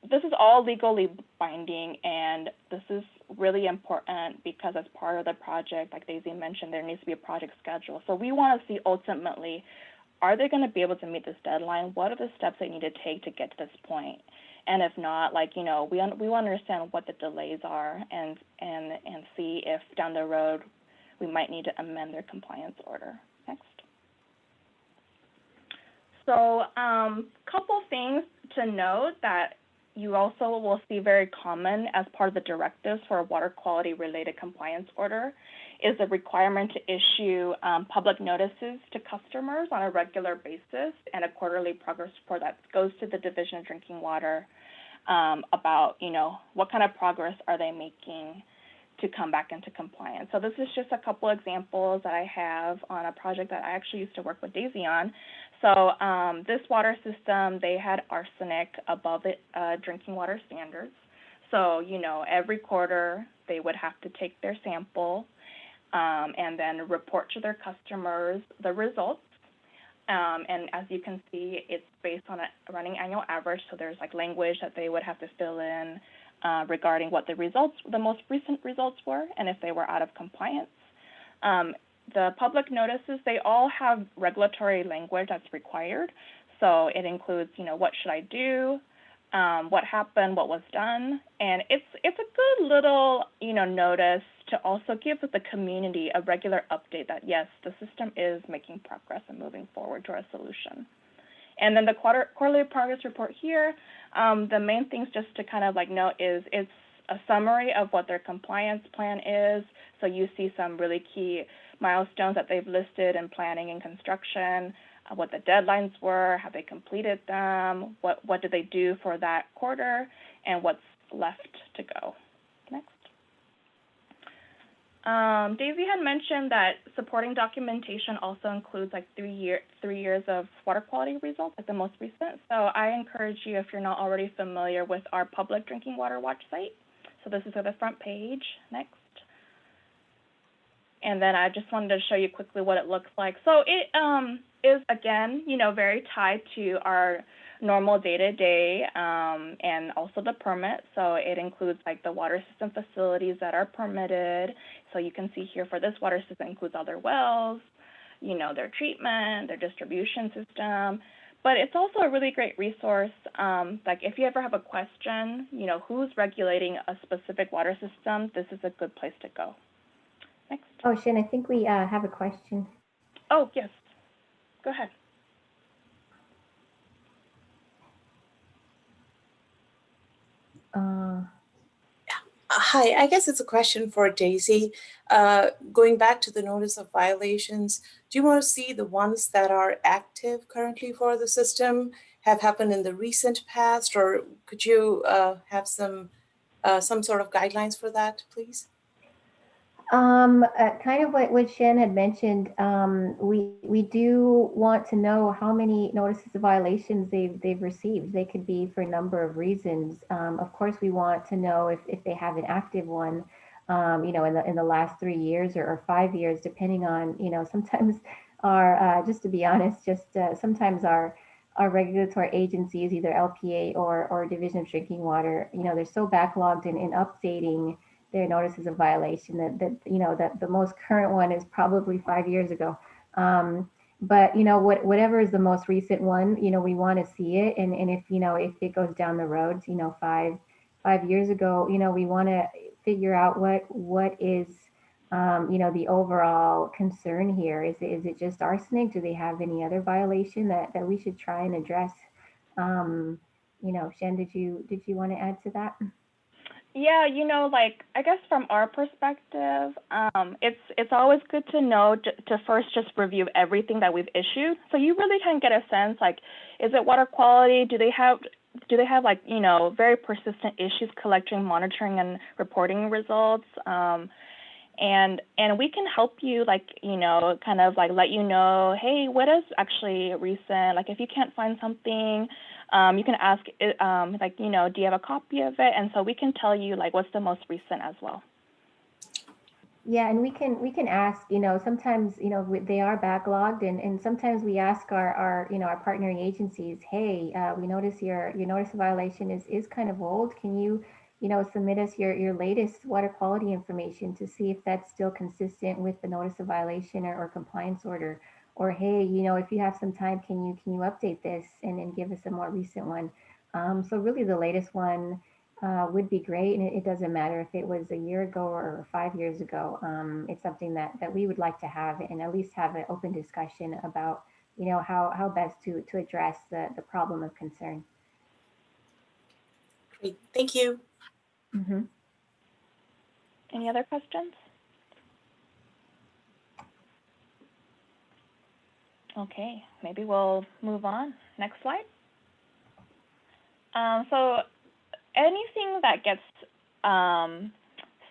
this is all legally binding, and this is really important because as part of the project, like Daisy mentioned, there needs to be a project schedule. So we want to see ultimately are they going to be able to meet this deadline? What are the steps they need to take to get to this point? And if not, like, we want to understand what the delays are and see if down the road we might need to amend their compliance order. Next. So couple things to note that you also will see very common as part of the directives for a water quality related compliance order is the requirement to issue public notices to customers on a regular basis and a quarterly progress report that goes to the Division of Drinking Water about, what kind of progress are they making to come back into compliance. So this is just a couple examples that I have on a project that I actually used to work with Daisy on. So this water system, they had arsenic above the drinking water standards. So, every quarter they would have to take their sample and then report to their customers the results. And as you can see, it's based on a running annual average. So there's like language that they would have to fill in regarding what the most recent results were and if they were out of compliance. The public notices, they all have regulatory language that's required. So it includes, what should I do, what happened, what was done. And it's a good little, notice to also give the community a regular update that, yes, the system is making progress and moving forward to a solution. And then the quarterly progress report here, the main things just to kind of note is it's a summary of what their compliance plan is. So you see some really key milestones that they've listed in planning and construction, what the deadlines were, have they completed them, what did they do for that quarter, and what's left to go. Next. Daisy had mentioned that supporting documentation also includes 3 years of water quality results, like the most recent. So I encourage you, if you're not already familiar with our public drinking water watch site. So this is at the front page. Next. And then I just wanted to show you quickly what it looks like. So it is, again, very tied to our normal day-to-day and also the permit. So it includes the water system facilities that are permitted. So you can see here for this water system includes all their wells, their treatment, their distribution system. But it's also a really great resource. If you ever have a question, who's regulating a specific water system, this is a good place to go. Next. Oh, Shin, I think we have a question. Oh, yes. Go ahead. Hi, I guess it's a question for Daisy. Going back to the notice of violations, do you want to see the ones that are active currently for the system have happened in the recent past, or could you have some sort of guidelines for that, please? Kind of what Shen had mentioned, we do want to know how many notices of violations they've received. They could be for a number of reasons. Of course, we want to know if they have an active one, in the last 3 years or 5 years, depending on, sometimes our, just to be honest, sometimes our regulatory agencies, either LPA or Division of Drinking Water, they're so backlogged in updating their notices of violation that the most current one is probably 5 years ago. But whatever is the most recent one, we want to see it. And if it goes down the road, 5 years ago, we want to figure out what is the overall concern here. Is it just arsenic? Do they have any other violation that we should try and address? Shen, did you want to add to that? Yeah, I guess from our perspective, it's always good to know to first just review everything that we've issued. So you really can get a sense, is it water quality? Do they have very persistent issues collecting, monitoring, and reporting results? And we can help you, kind of let you know, hey, what is actually recent? If you can't find something, you can ask, do you have a copy of it? And so we can tell you, what's the most recent as well. Yeah, and we can ask, sometimes, they are backlogged, and sometimes we ask our partnering agencies, hey, we notice your notice of violation is kind of old. Can you, submit us your latest water quality information to see if that's still consistent with the notice of violation or compliance order. hey, if you have some time, can you update this and then give us a more recent one? So really the latest one would be great. And it doesn't matter if it was a year ago or 5 years ago. It's something that we would like to have and at least have an open discussion about, how best to address the problem of concern. Great, thank you. Mm-hmm. Any other questions? Okay, maybe we'll move on. Next slide. So anything that gets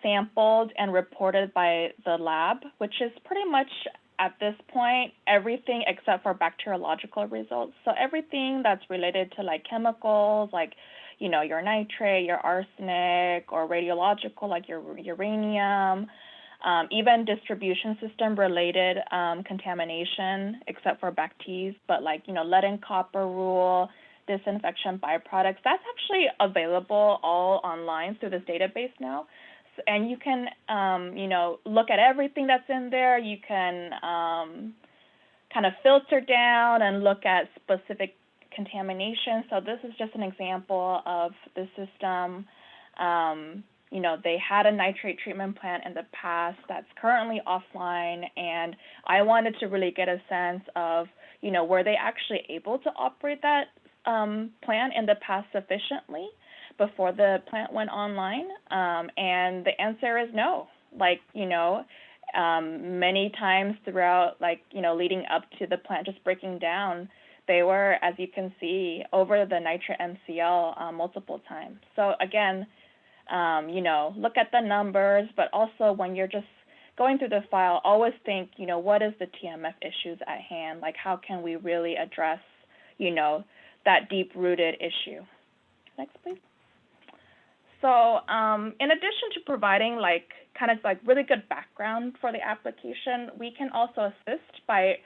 sampled and reported by the lab, which is pretty much at this point everything except for bacteriological results. So everything that's related to like chemicals, like your nitrate, your arsenic, or radiological, like your uranium, even distribution system related contamination, except for bacteria, but like lead and copper rule, disinfection byproducts, that's actually available all online through this database now. And you can, look at everything that's in there. You can kind of filter down and look at specific contamination. So this is just an example of the system. They had a nitrate treatment plant in the past that's currently offline, and I wanted to really get a sense of, were they actually able to operate that plant in the past sufficiently before the plant went online? And the answer is no. Many times throughout, leading up to the plant just breaking down, they were, as you can see, over the nitrate MCL multiple times. So again, look at the numbers, but also when you're just going through the file, always think, what is the TMF issues at hand? Like, how can we really address, that deep-rooted issue? Next, please. So in addition to providing really good background for the application, we can also assist by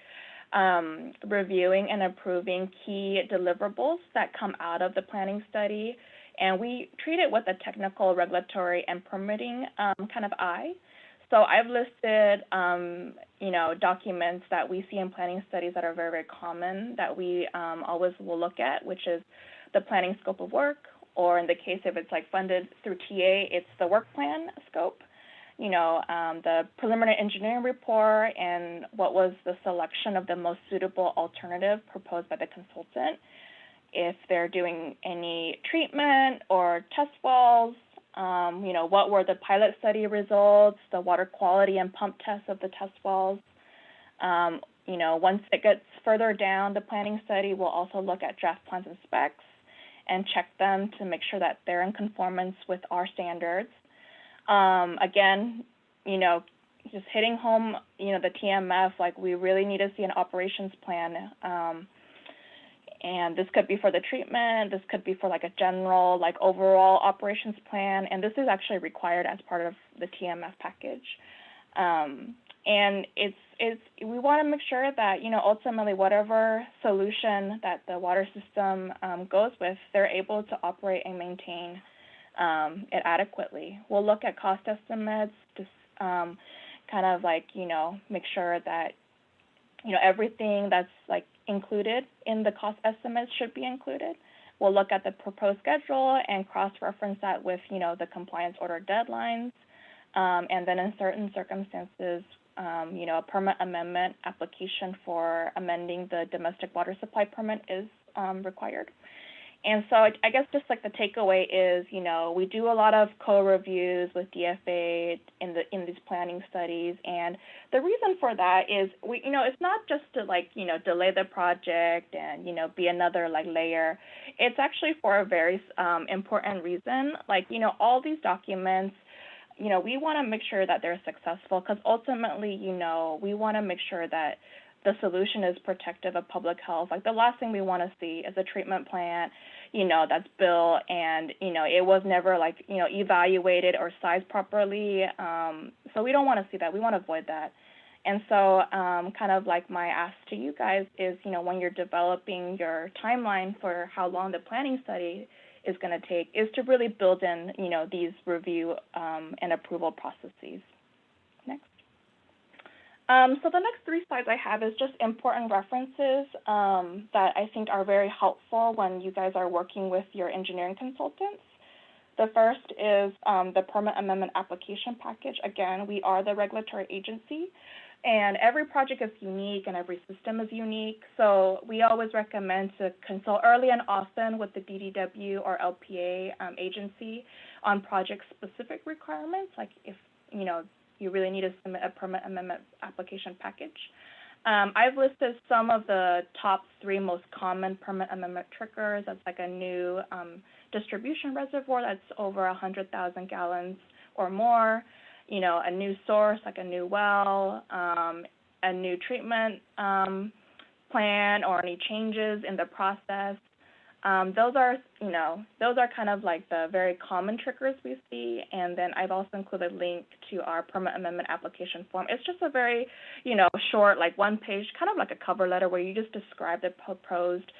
reviewing and approving key deliverables that come out of the planning study. And we treat it with a technical, regulatory, and permitting kind of eye. So I've listed, documents that we see in planning studies that are very, very common that we always will look at, which is the planning scope of work, or in the case if it's funded through TA, it's the work plan scope, the preliminary engineering report, and what was the selection of the most suitable alternative proposed by the consultant. If they're doing any treatment or test wells, what were the pilot study results, the water quality and pump tests of the test wells. Once it gets further down the planning study, we'll also look at draft plans and specs and check them to make sure that they're in conformance with our standards. Again, just hitting home, the TMF, we really need to see an operations plan. And this could be for the treatment, this could be for a general, overall operations plan, and this is actually required as part of the TMF package. And we want to make sure that, ultimately whatever solution that the water system goes with, they're able to operate and maintain it adequately. We'll look at cost estimates, just make sure that, everything that's included in the cost estimates should be included. We'll look at the proposed schedule and cross-reference that with, the compliance order deadlines. And then in certain circumstances, a permit amendment application for amending the domestic water supply permit is required. And so I guess just the takeaway is, we do a lot of co-reviews with DFA in these planning studies, and the reason for that is it's not just to delay the project and be another layer. It's actually for a very important reason. All these documents, we want to make sure that they're successful because ultimately, we want to make sure that the solution is protective of public health. The last thing we want to see is a treatment plant, that's built and, it was never evaluated or sized properly. So we don't want to see that. We want to avoid that. And so my ask to you guys is, when you're developing your timeline for how long the planning study is going to take, is to really build in, these review and approval processes. Next. So the next 3 slides I have is just important references that I think are very helpful when you guys are working with your engineering consultants. The first is the permit amendment application package. Again, we are the regulatory agency, and every project is unique and every system is unique. So we always recommend to consult early and often with the DDW or LPA agency on project-specific requirements, like if you really need to submit a permit amendment application package. I've listed some of the top 3 most common permit amendment triggers. That's like a new distribution reservoir that's over 100,000 gallons or more, a new source like a new well, a new treatment plan, or any changes in the process. Those are kind of like the very common triggers we see. And then I've also included a link to our permit amendment application form. It's just a very, short, like 1-page, kind of like a cover letter where you just describe the proposed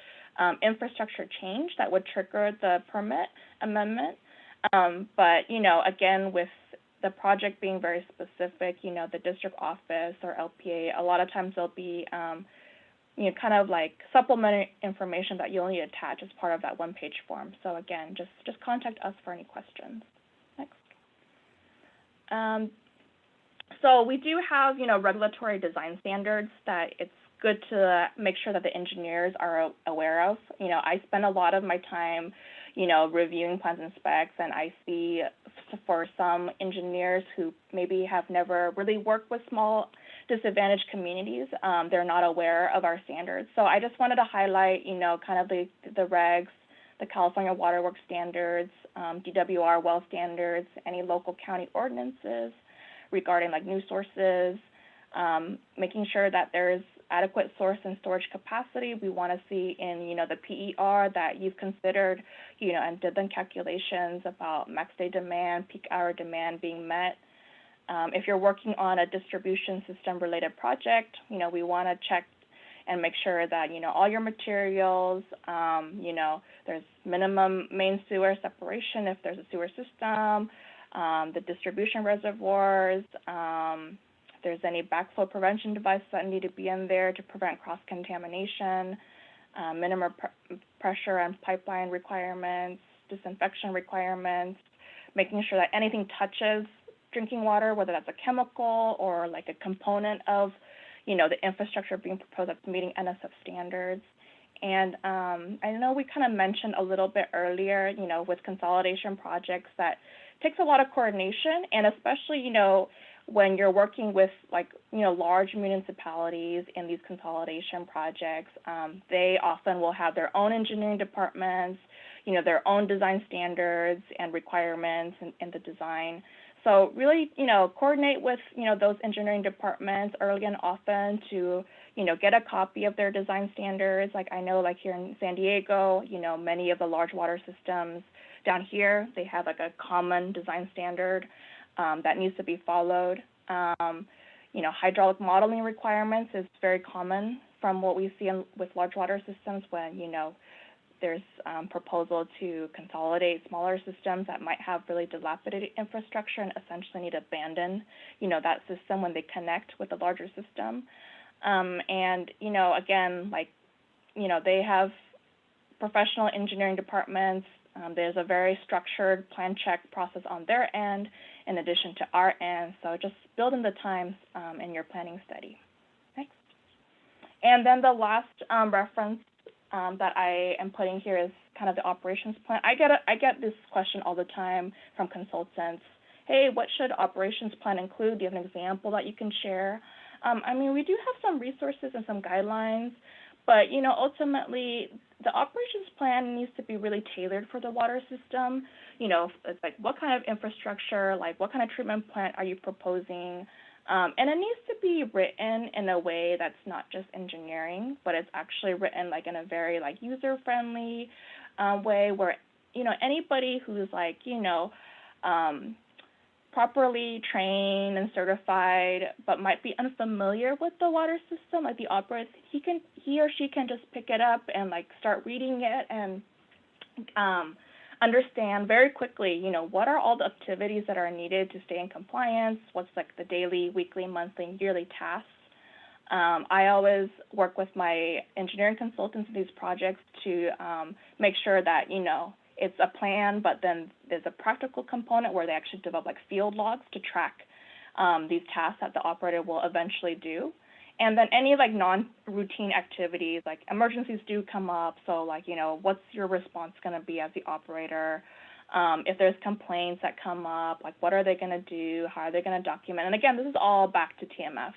infrastructure change that would trigger the permit amendment. But, again, with the project being very specific, the district office or LPA, a lot of times there'll be kind of like supplementary information that you'll need to attach as part of that 1-page form. So again, just contact us for any questions. Next. So we do have, regulatory design standards that it's good to make sure that the engineers are aware of. I spend a lot of my time, reviewing plans and specs, and I see for some engineers who maybe have never really worked with small disadvantaged communities, they're not aware of our standards. So I just wanted to highlight, kind of the regs, the California Water Works standards, DWR well standards, any local county ordinances regarding like new sources, making sure that there's adequate source and storage capacity. We want to see in, the PER that you've considered, and did the calculations about max day demand, peak hour demand being met. If you're working on a distribution system related project, we want to check and make sure that, all your materials, there's minimum main sewer separation if there's a sewer system, the distribution reservoirs, there's any backflow prevention devices that need to be in there to prevent cross-contamination, minimum pressure and pipeline requirements, disinfection requirements, making sure that anything touches drinking water, whether that's a chemical or like a component of, the infrastructure being proposed that's meeting NSF standards. And I know we kind of mentioned a little bit earlier, with consolidation projects that takes a lot of coordination, and especially, when you're working with like, large municipalities in these consolidation projects, they often will have their own engineering departments, their own design standards and requirements in the design. So really, coordinate with, those engineering departments early and often to, get a copy of their design standards. Like I know like here in San Diego, many of the large water systems down here, they have like a common design standard that needs to be followed. Hydraulic modeling requirements is very common from what we see with large water systems when, there's proposal to consolidate smaller systems that might have really dilapidated infrastructure and essentially need to abandon, that system when they connect with the larger system. And, again, like, they have professional engineering departments. There's a very structured plan check process on their end in addition to our end. So just build in the times in your planning study. Next. And then the last reference that I am putting here is kind of the operations plan. I get this question all the time from consultants. Hey, what should operations plan include? Do you have an example that you can share? We do have some resources and some guidelines, but ultimately the operations plan needs to be really tailored for the water system. It's like what kind of infrastructure, like what kind of treatment plant are you proposing? And it needs to be written in a way that's not just engineering, but it's actually written like in a very like user-friendly way where, anybody who's like, properly trained and certified, but might be unfamiliar with the water system, like the operator, he or she can just pick it up and like start reading it and understand very quickly, what are all the activities that are needed to stay in compliance, what's like the daily, weekly, monthly, yearly tasks I always work with my engineering consultants in these projects to make sure that, you know, it's a plan, but then there's a practical component where they actually develop like field logs to track these tasks that the operator will eventually do. And then any like non-routine activities, like emergencies do come up. So like, you know, what's your response going to be as the operator? If there's complaints that come up, like what are they going to do? How are they going to document? And again, this is all back to TMF.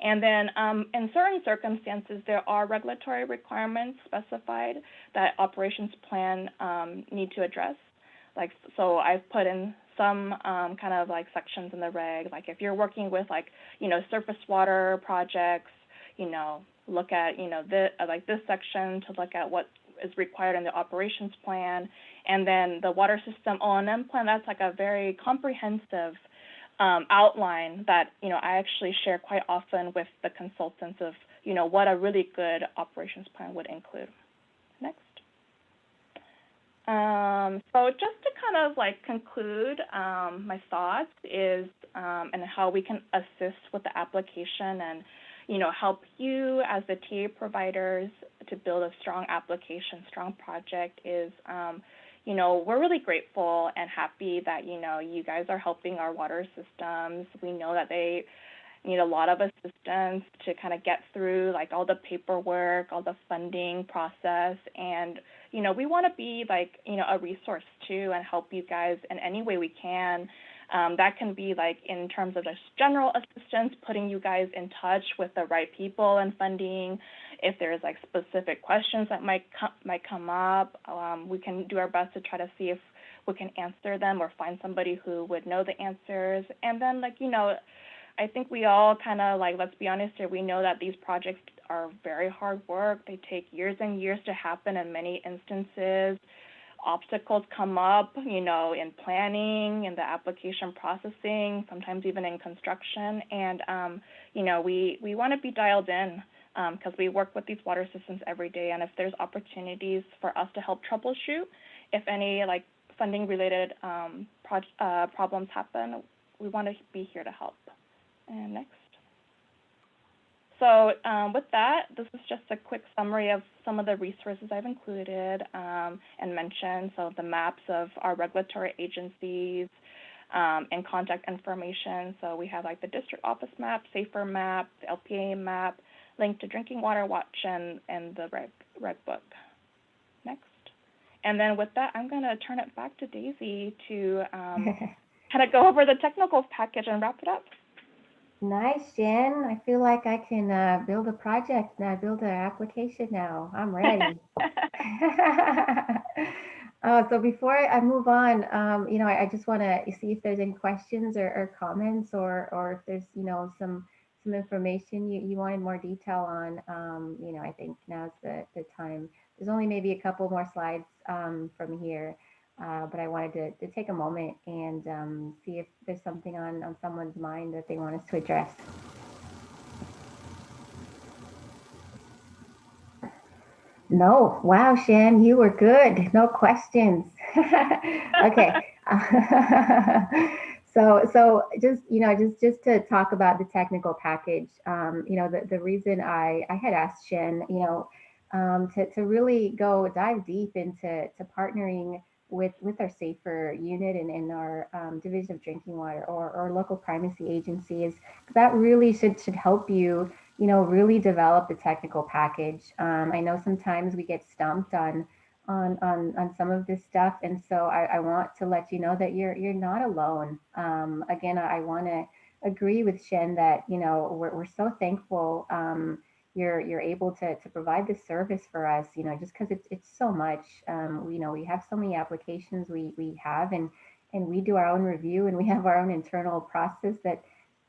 And then in certain circumstances, there are regulatory requirements specified that operations plan need to address. Like, so I've put in some kind of like sections in the reg, like if you're working with like, you know, surface water projects, you know, look at, you know, like this section to look at what is required in the operations plan. And then the water system O&M plan, that's like a very comprehensive outline that, you know, I actually share quite often with the consultants of, you know, what a really good operations plan would include. Next. So just to kind of like conclude my thoughts is and how we can assist with the application and, you know, help you as the TA providers to build a strong application, strong project is, you know, we're really grateful and happy that, you know, you guys are helping our water systems. We know that they need a lot of assistance to kind of get through like all the paperwork, all the funding process. And, you know, we want to be like, you know, a resource too and help you guys in any way we can. That can be like in terms of just general assistance, putting you guys in touch with the right people and funding. If there's like specific questions that might come up, we can do our best to try to see if we can answer them or find somebody who would know the answers. And then like, you know, I think we all kind of like, let's be honest here, we know that these projects are very hard work. They take years and years to happen in many instances. Obstacles come up, you know, in planning, in the application processing, sometimes even in construction. And, you know, we want to be dialed in because we work with these water systems every day. And if there's opportunities for us to help troubleshoot, if any like funding related problems happen, we want to be here to help. And next. So with that, this is just a quick summary of some of the resources I've included and mentioned. So the maps of our regulatory agencies and contact information. So we have like the district office map, SAFER map, the LPA map, link to Drinking Water Watch, and the reg book. Next. And then with that, I'm going to turn it back to Daisy to kind of go over the technical package and wrap it up. Nice, Jen. I feel like I can build a project now, build an application now. I'm ready. So before I move on, you know, I just want to see if there's any questions or comments or if there's, you know, some information you wanted more detail on. You know, I think now's the time. There's only maybe a couple more slides from here. But I wanted to take a moment and see if there's something on someone's mind that they want us to address. No, wow, Shan, you were good. No questions. Okay. So just, you know, just to talk about the technical package, you know, the reason I had asked Shan, you know, to really dive deep into partnering with our SAFER unit and our Division of Drinking Water or local primacy agencies, that really should help you, you know, really develop the technical package. I know sometimes we get stumped on some of this stuff, and so I want to let you know that you're not alone. Again, I want to agree with Shen that, you know, we're so thankful you're able to provide this service for us, you know, just because it's so much. You know, we have so many applications we have, and we do our own review, and we have our own internal process that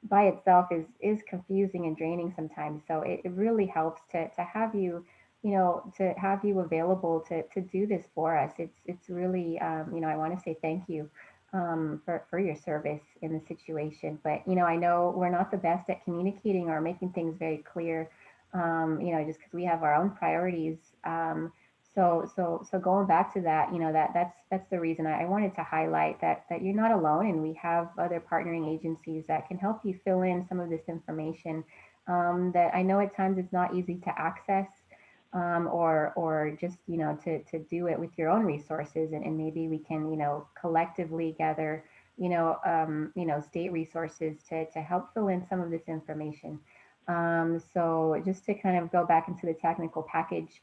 by itself is confusing and draining sometimes. So it really helps to have you, you know, to have you available to do this for us. It's really, you know, I want to say thank you for your service in the situation. But, you know, I know we're not the best at communicating or making things very clear. You know, just because we have our own priorities. So going back to that, you know, that's the reason I wanted to highlight that you're not alone, and we have other partnering agencies that can help you fill in some of this information that I know at times it's not easy to access, or just, to do it with your own resources, and maybe we can, collectively gather, state resources to help fill in some of this information. So just to kind of go back into the technical package,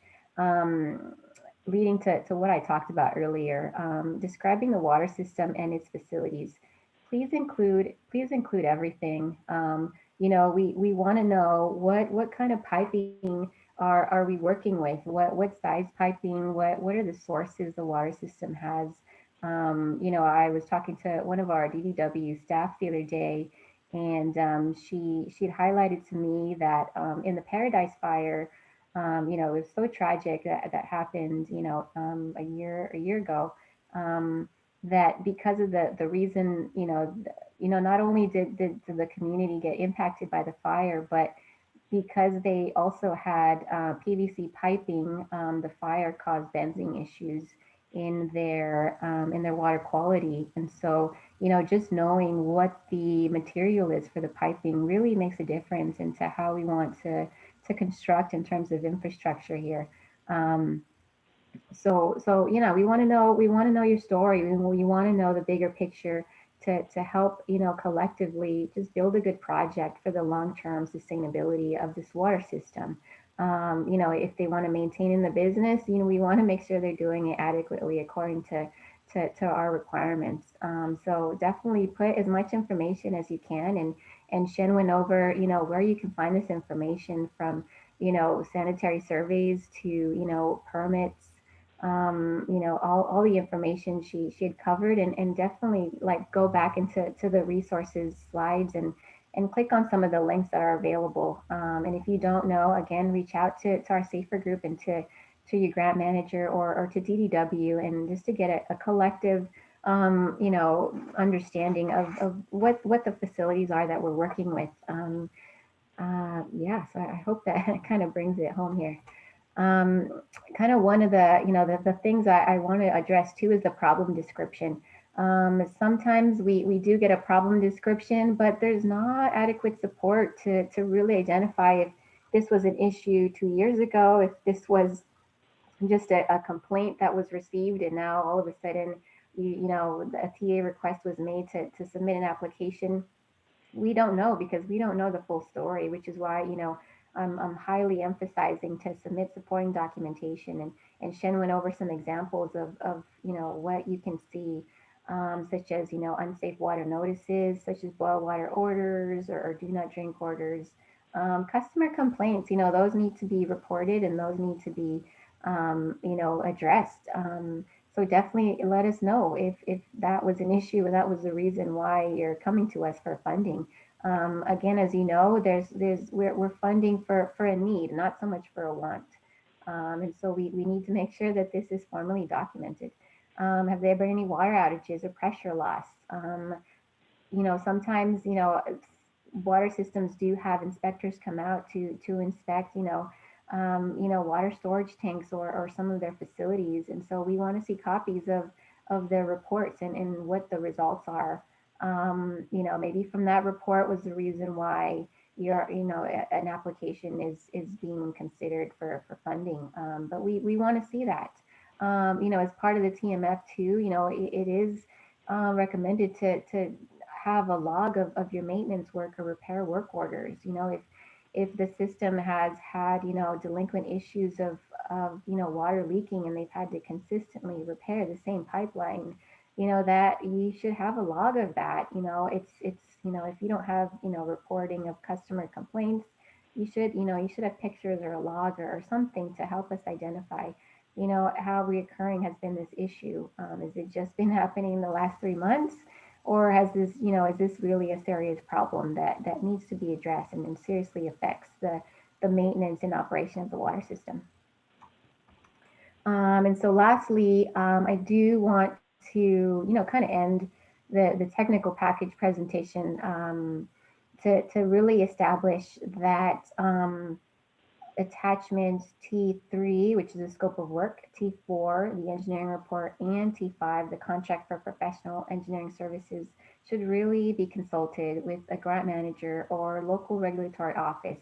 leading to what I talked about earlier, describing the water system and its facilities. Please include everything. We want to know what kind of piping are we working with? What size piping? What are the sources the water system has? I was talking to one of our DDW staff the other day, and she'd highlighted to me that in the Paradise Fire, it was so tragic that happened, a year ago. That because of the reason, not only did the community get impacted by the fire, but because they also had PVC piping, the fire caused benzene issues in their water quality. And so, just knowing what the material is for the piping really makes a difference into how we want to construct in terms of infrastructure here. So we want to know your story. We want to know the bigger picture to help, collectively just build a good project for the long-term sustainability of this water system. If they want to maintain in the business, we want to make sure they're doing it adequately according to our requirements. So definitely put as much information as you can, and Shen went over, where you can find this information from, sanitary surveys to, permits, all the information she had covered, and definitely like go back into the resources slides and click on some of the links that are available. And if you don't know, again, reach out to our SAFER group and to your grant manager or to DDW, and just to get a collective, understanding of what the facilities are that we're working with. So I hope that kind of brings it home here. Kind of one of the, the things I want to address too is the problem description. Sometimes we do get a problem description, but there's not adequate support to really identify if this was an issue 2 years ago, if this was just a complaint that was received, and now all of a sudden, a TA request was made to submit an application. We don't know, because we don't know the full story, which is why, I'm highly emphasizing to submit supporting documentation. And Shen went over some examples of what you can see, such as, unsafe water notices, such as boil water orders or do not drink orders. Customer complaints, those need to be reported, and those need to be, addressed. So definitely let us know if that was an issue, or that was the reason why you're coming to us for funding. Again, as you know, we're funding for a need, not so much for a want. And so we need to make sure that this is formally documented. Have there been any water outages or pressure loss? Sometimes, water systems do have inspectors come out to inspect, water storage tanks or some of their facilities. And so we want to see copies of their reports and what the results are. Maybe from that report was the reason why an application is being considered for funding. But we want to see that. As part of the TMF too, it is recommended to have a log of your maintenance work or repair work orders. If the system has had, delinquent issues of water leaking, and they've had to consistently repair the same pipeline, that you should have a log of that. It's if you don't have, reporting of customer complaints, you should have pictures or a log or something to help us identify, how reoccurring has been this issue. Has it just been happening in the last 3 months? Or has this, is this really a serious problem that needs to be addressed and seriously affects the maintenance and operation of the water system? And so lastly, I do want to, kind of end the technical package presentation to really establish that attachments T3, which is the scope of work, T4, the engineering report, and T5, the contract for professional engineering services, should really be consulted with a grant manager or local regulatory office.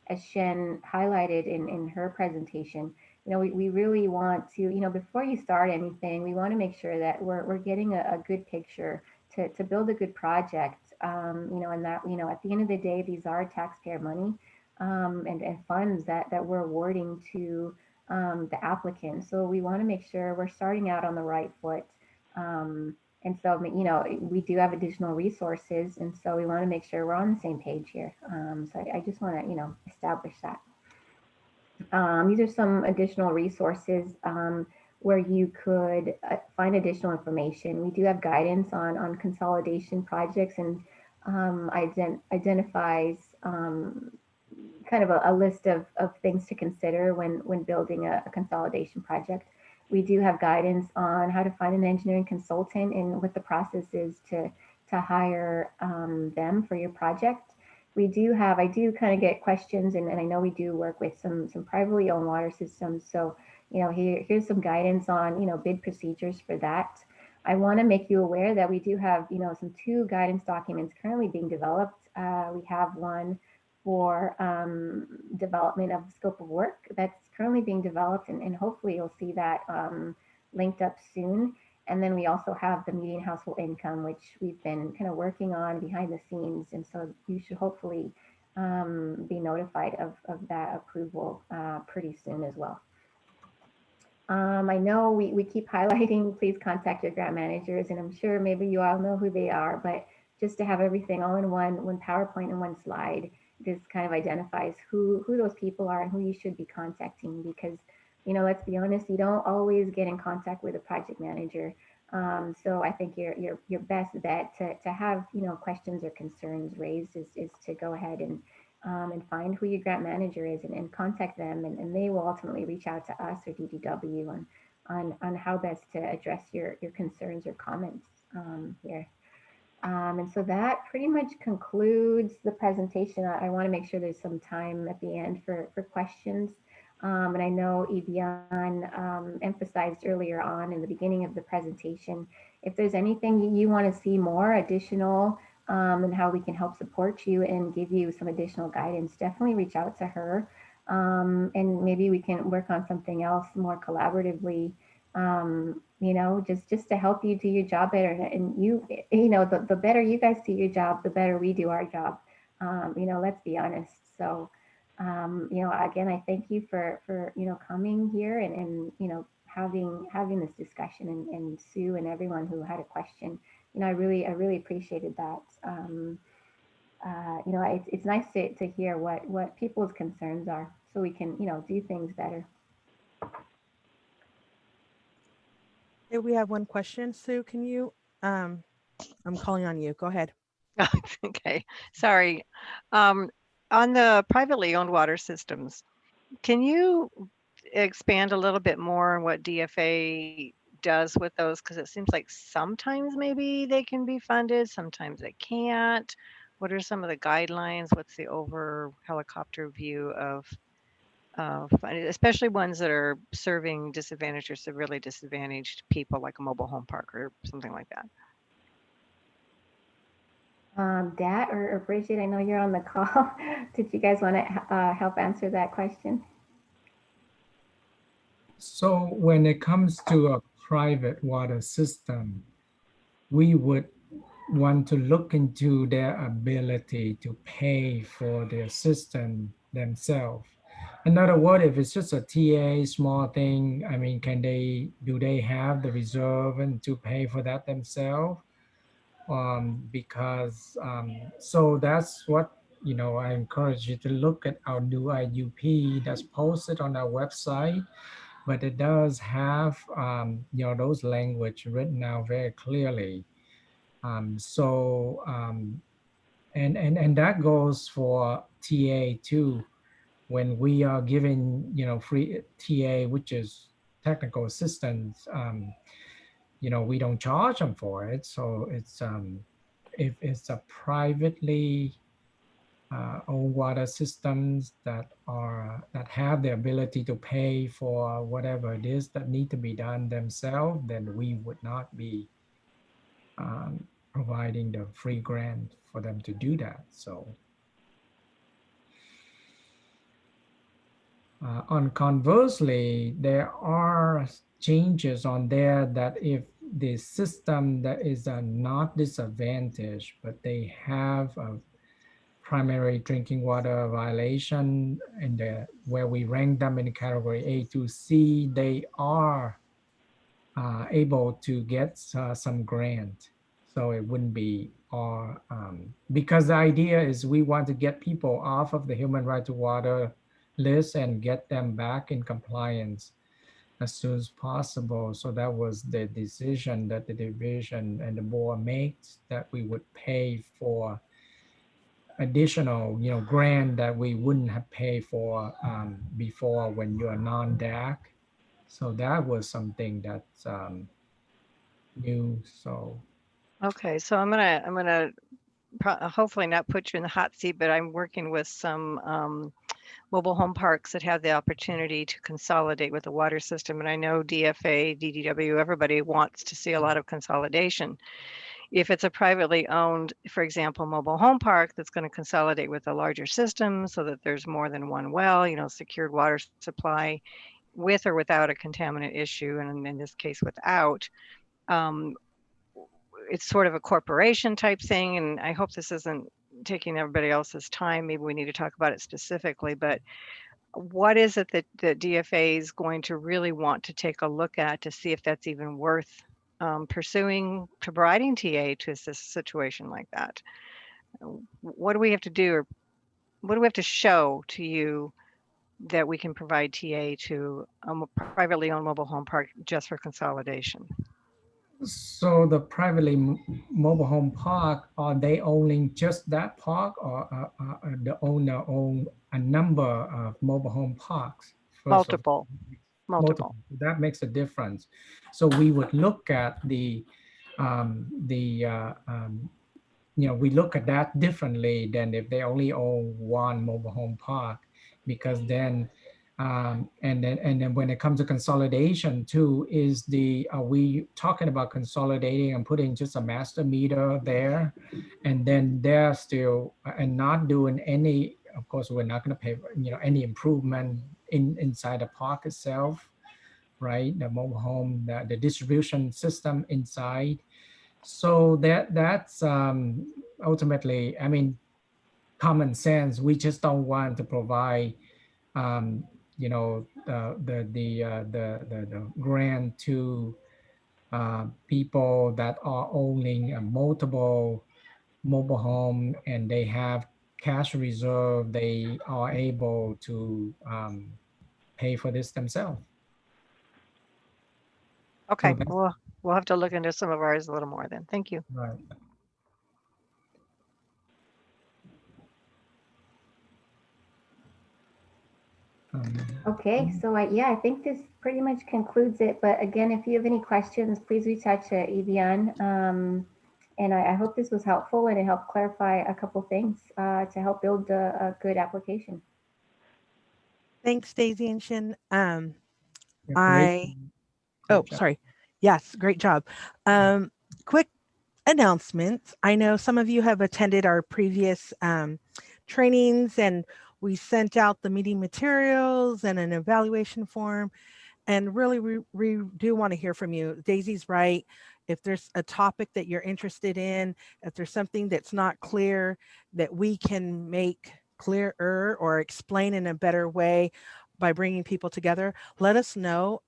As Shen highlighted in her presentation, we really want to, before you start anything, we want to make sure that we're getting a good picture to build a good project. And that, at the end of the day, these are taxpayer money and funds that we're awarding to the applicant. So we want to make sure we're starting out on the right foot. And so, we do have additional resources, and so we want to make sure we're on the same page here. So I just want to, establish that. These are some additional resources where you could find additional information. We do have guidance on consolidation projects and identifies kind of a list of things to consider when building a consolidation project. We do have guidance on how to find an engineering consultant and what the process is to hire them for your project. I do kind of get questions, and I know we do work with some privately owned water systems. So, here's some guidance on, bid procedures for that. I want to make you aware that we do have, some 2 guidance documents currently being developed. We have one for development of scope of work that's currently being developed, and hopefully you'll see that linked up soon. And then we also have the median household income, which we've been kind of working on behind the scenes. And so you should hopefully be notified of that approval pretty soon as well. I know we keep highlighting, please contact your grant managers, and I'm sure maybe you all know who they are, but just to have everything all in one PowerPoint and one slide, this kind of identifies who those people are and who you should be contacting, because, let's be honest, you don't always get in contact with a project manager. So I think your best bet to have, questions or concerns raised is to go ahead and find who your grant manager is and contact them, and they will ultimately reach out to us or DDW on how best to address your concerns or comments here. And so that pretty much concludes the presentation. I want to make sure there's some time at the end for questions. And I know Ibian emphasized earlier on in the beginning of the presentation, if there's anything you want to see more additional and how we can help support you and give you some additional guidance, definitely reach out to her. And maybe we can work on something else more collaboratively, just to help you do your job better. And the better you guys do your job, the better we do our job. Let's be honest. So, again, I thank you for coming here and having this discussion, and Sue and everyone who had a question. I really appreciated that. It's nice to hear what people's concerns are, so we can do things better. Okay, we have one question. Sue, can you? I'm calling on you. Go ahead. Okay, sorry. On the privately owned water systems, can you expand a little bit more on what DFA does with those? Because it seems like sometimes maybe they can be funded, sometimes they can't. What are some of the guidelines? What's the over helicopter view of especially ones that are serving disadvantaged or severely disadvantaged people, like a mobile home park or something like that? Dat or Bridget, I know you're on the call. Did you guys want to help answer that question? So when it comes to a private water system, we would want to look into their ability to pay for their system themselves. In other words, if it's just a TA small thing, I mean, do they have the reserve and to pay for that themselves? So that's what, I encourage you to look at our new IUP that's posted on our website, but it does have, those language written out very clearly. And that goes for TA too. When we are giving, free TA, which is technical assistance, we don't charge them for it. So it's if it's a privately own water systems that have the ability to pay for whatever it is that need to be done themselves, then we would not be providing the free grant for them to do that. So on conversely, there are changes on there that if the system that is not disadvantaged, but they have a primary drinking water violation and where we rank them in category A to C, they are able to get some grant. So it wouldn't be all, because the idea is we want to get people off of the human right to water list and get them back in compliance as soon as possible. So that was the decision that the division and the board makes, that we would pay for additional, grant that we wouldn't have paid for before when you're non-DAC. So that was something that's new. So Okay, so I'm gonna hopefully not put you in the hot seat, but I'm working with some mobile home parks that have the opportunity to consolidate with the water system. And I know DFA, DDW, everybody wants to see a lot of consolidation. If it's a privately owned, for example, mobile home park that's going to consolidate with a larger system so that there's more than one well, secured water supply with or without a contaminant issue, and in this case without, it's sort of a corporation type thing. And I hope this isn't taking everybody else's time. Maybe we need to talk about it specifically, but what is it that the DFA is going to really want to take a look at to see if that's even worth pursuing providing TA to a situation like that? What do we have to do, or what do we have to show to you that we can provide TA to a privately owned mobile home park just for consolidation? So the privately mobile home park, are they owning just that park, or the owner own a number of mobile home parks? Multiple. That makes a difference. So we would look at we look at that differently than if they only own one mobile home park, because then and then when it comes to consolidation too, are we talking about consolidating and putting just a master meter there, and then they're still and not doing any, of course we're not going to pay any improvement inside the park itself, right? The mobile home, the distribution system inside. So that's ultimately, I mean, common sense. We just don't want to provide the grant to people that are owning a multiple mobile home and they have cash reserve. They are able to pay for this themselves. Okay, we'll have to look into some of ours a little more then. Thank you. Right. Okay, so I think this pretty much concludes it. But again, if you have any questions, please reach out to Evian. And I hope this was helpful and it helped clarify a couple things to help build a good application. Thanks, Daisy and Shin. Sorry. Yes, great job. Quick announcements. I know some of you have attended our previous trainings, and we sent out the meeting materials and an evaluation form. And really, we do want to hear from you. Daisy's right. If there's a topic that you're interested in, if there's something that's not clear that we can make clearer or explain in a better way by bringing people together, let us know.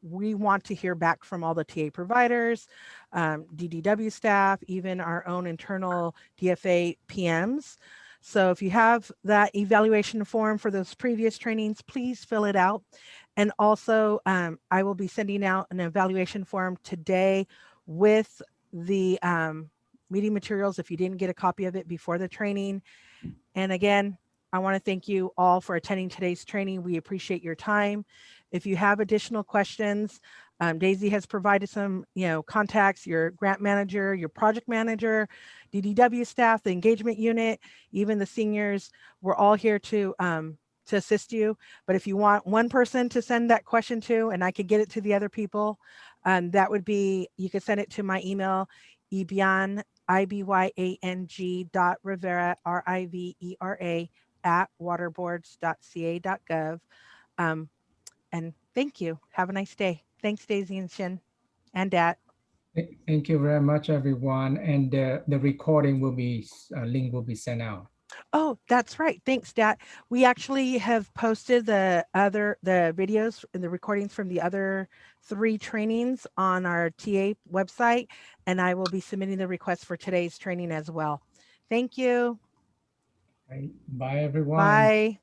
We want to hear back from all the TA providers, DDW staff, even our own internal DFA PMs. So if you have that evaluation form for those previous trainings, please fill it out. And also, I will be sending out an evaluation form today with the meeting materials if you didn't get a copy of it before the training. And again, I want to thank you all for attending today's training. We appreciate your time. If you have additional questions, Daisy has provided some, contacts, your grant manager, your project manager, DDW staff, the engagement unit, even the seniors. We're all here to assist you. But if you want one person to send that question to, and I could get it to the other people, that would be, you could send it to my email, Ibyang, IBYANG.Rivera, RIVERA, @waterboards.ca.gov. And thank you. Have a nice day. Thanks, Daisy and Shin and Dat. Thank you very much, everyone. And the recording will be, link will be sent out. Oh, that's right. Thanks, Dat. We actually have posted the videos and the recordings from the other 3 trainings on our TA website, and I will be submitting the request for today's training as well. Thank you. Right. Bye, everyone. Bye.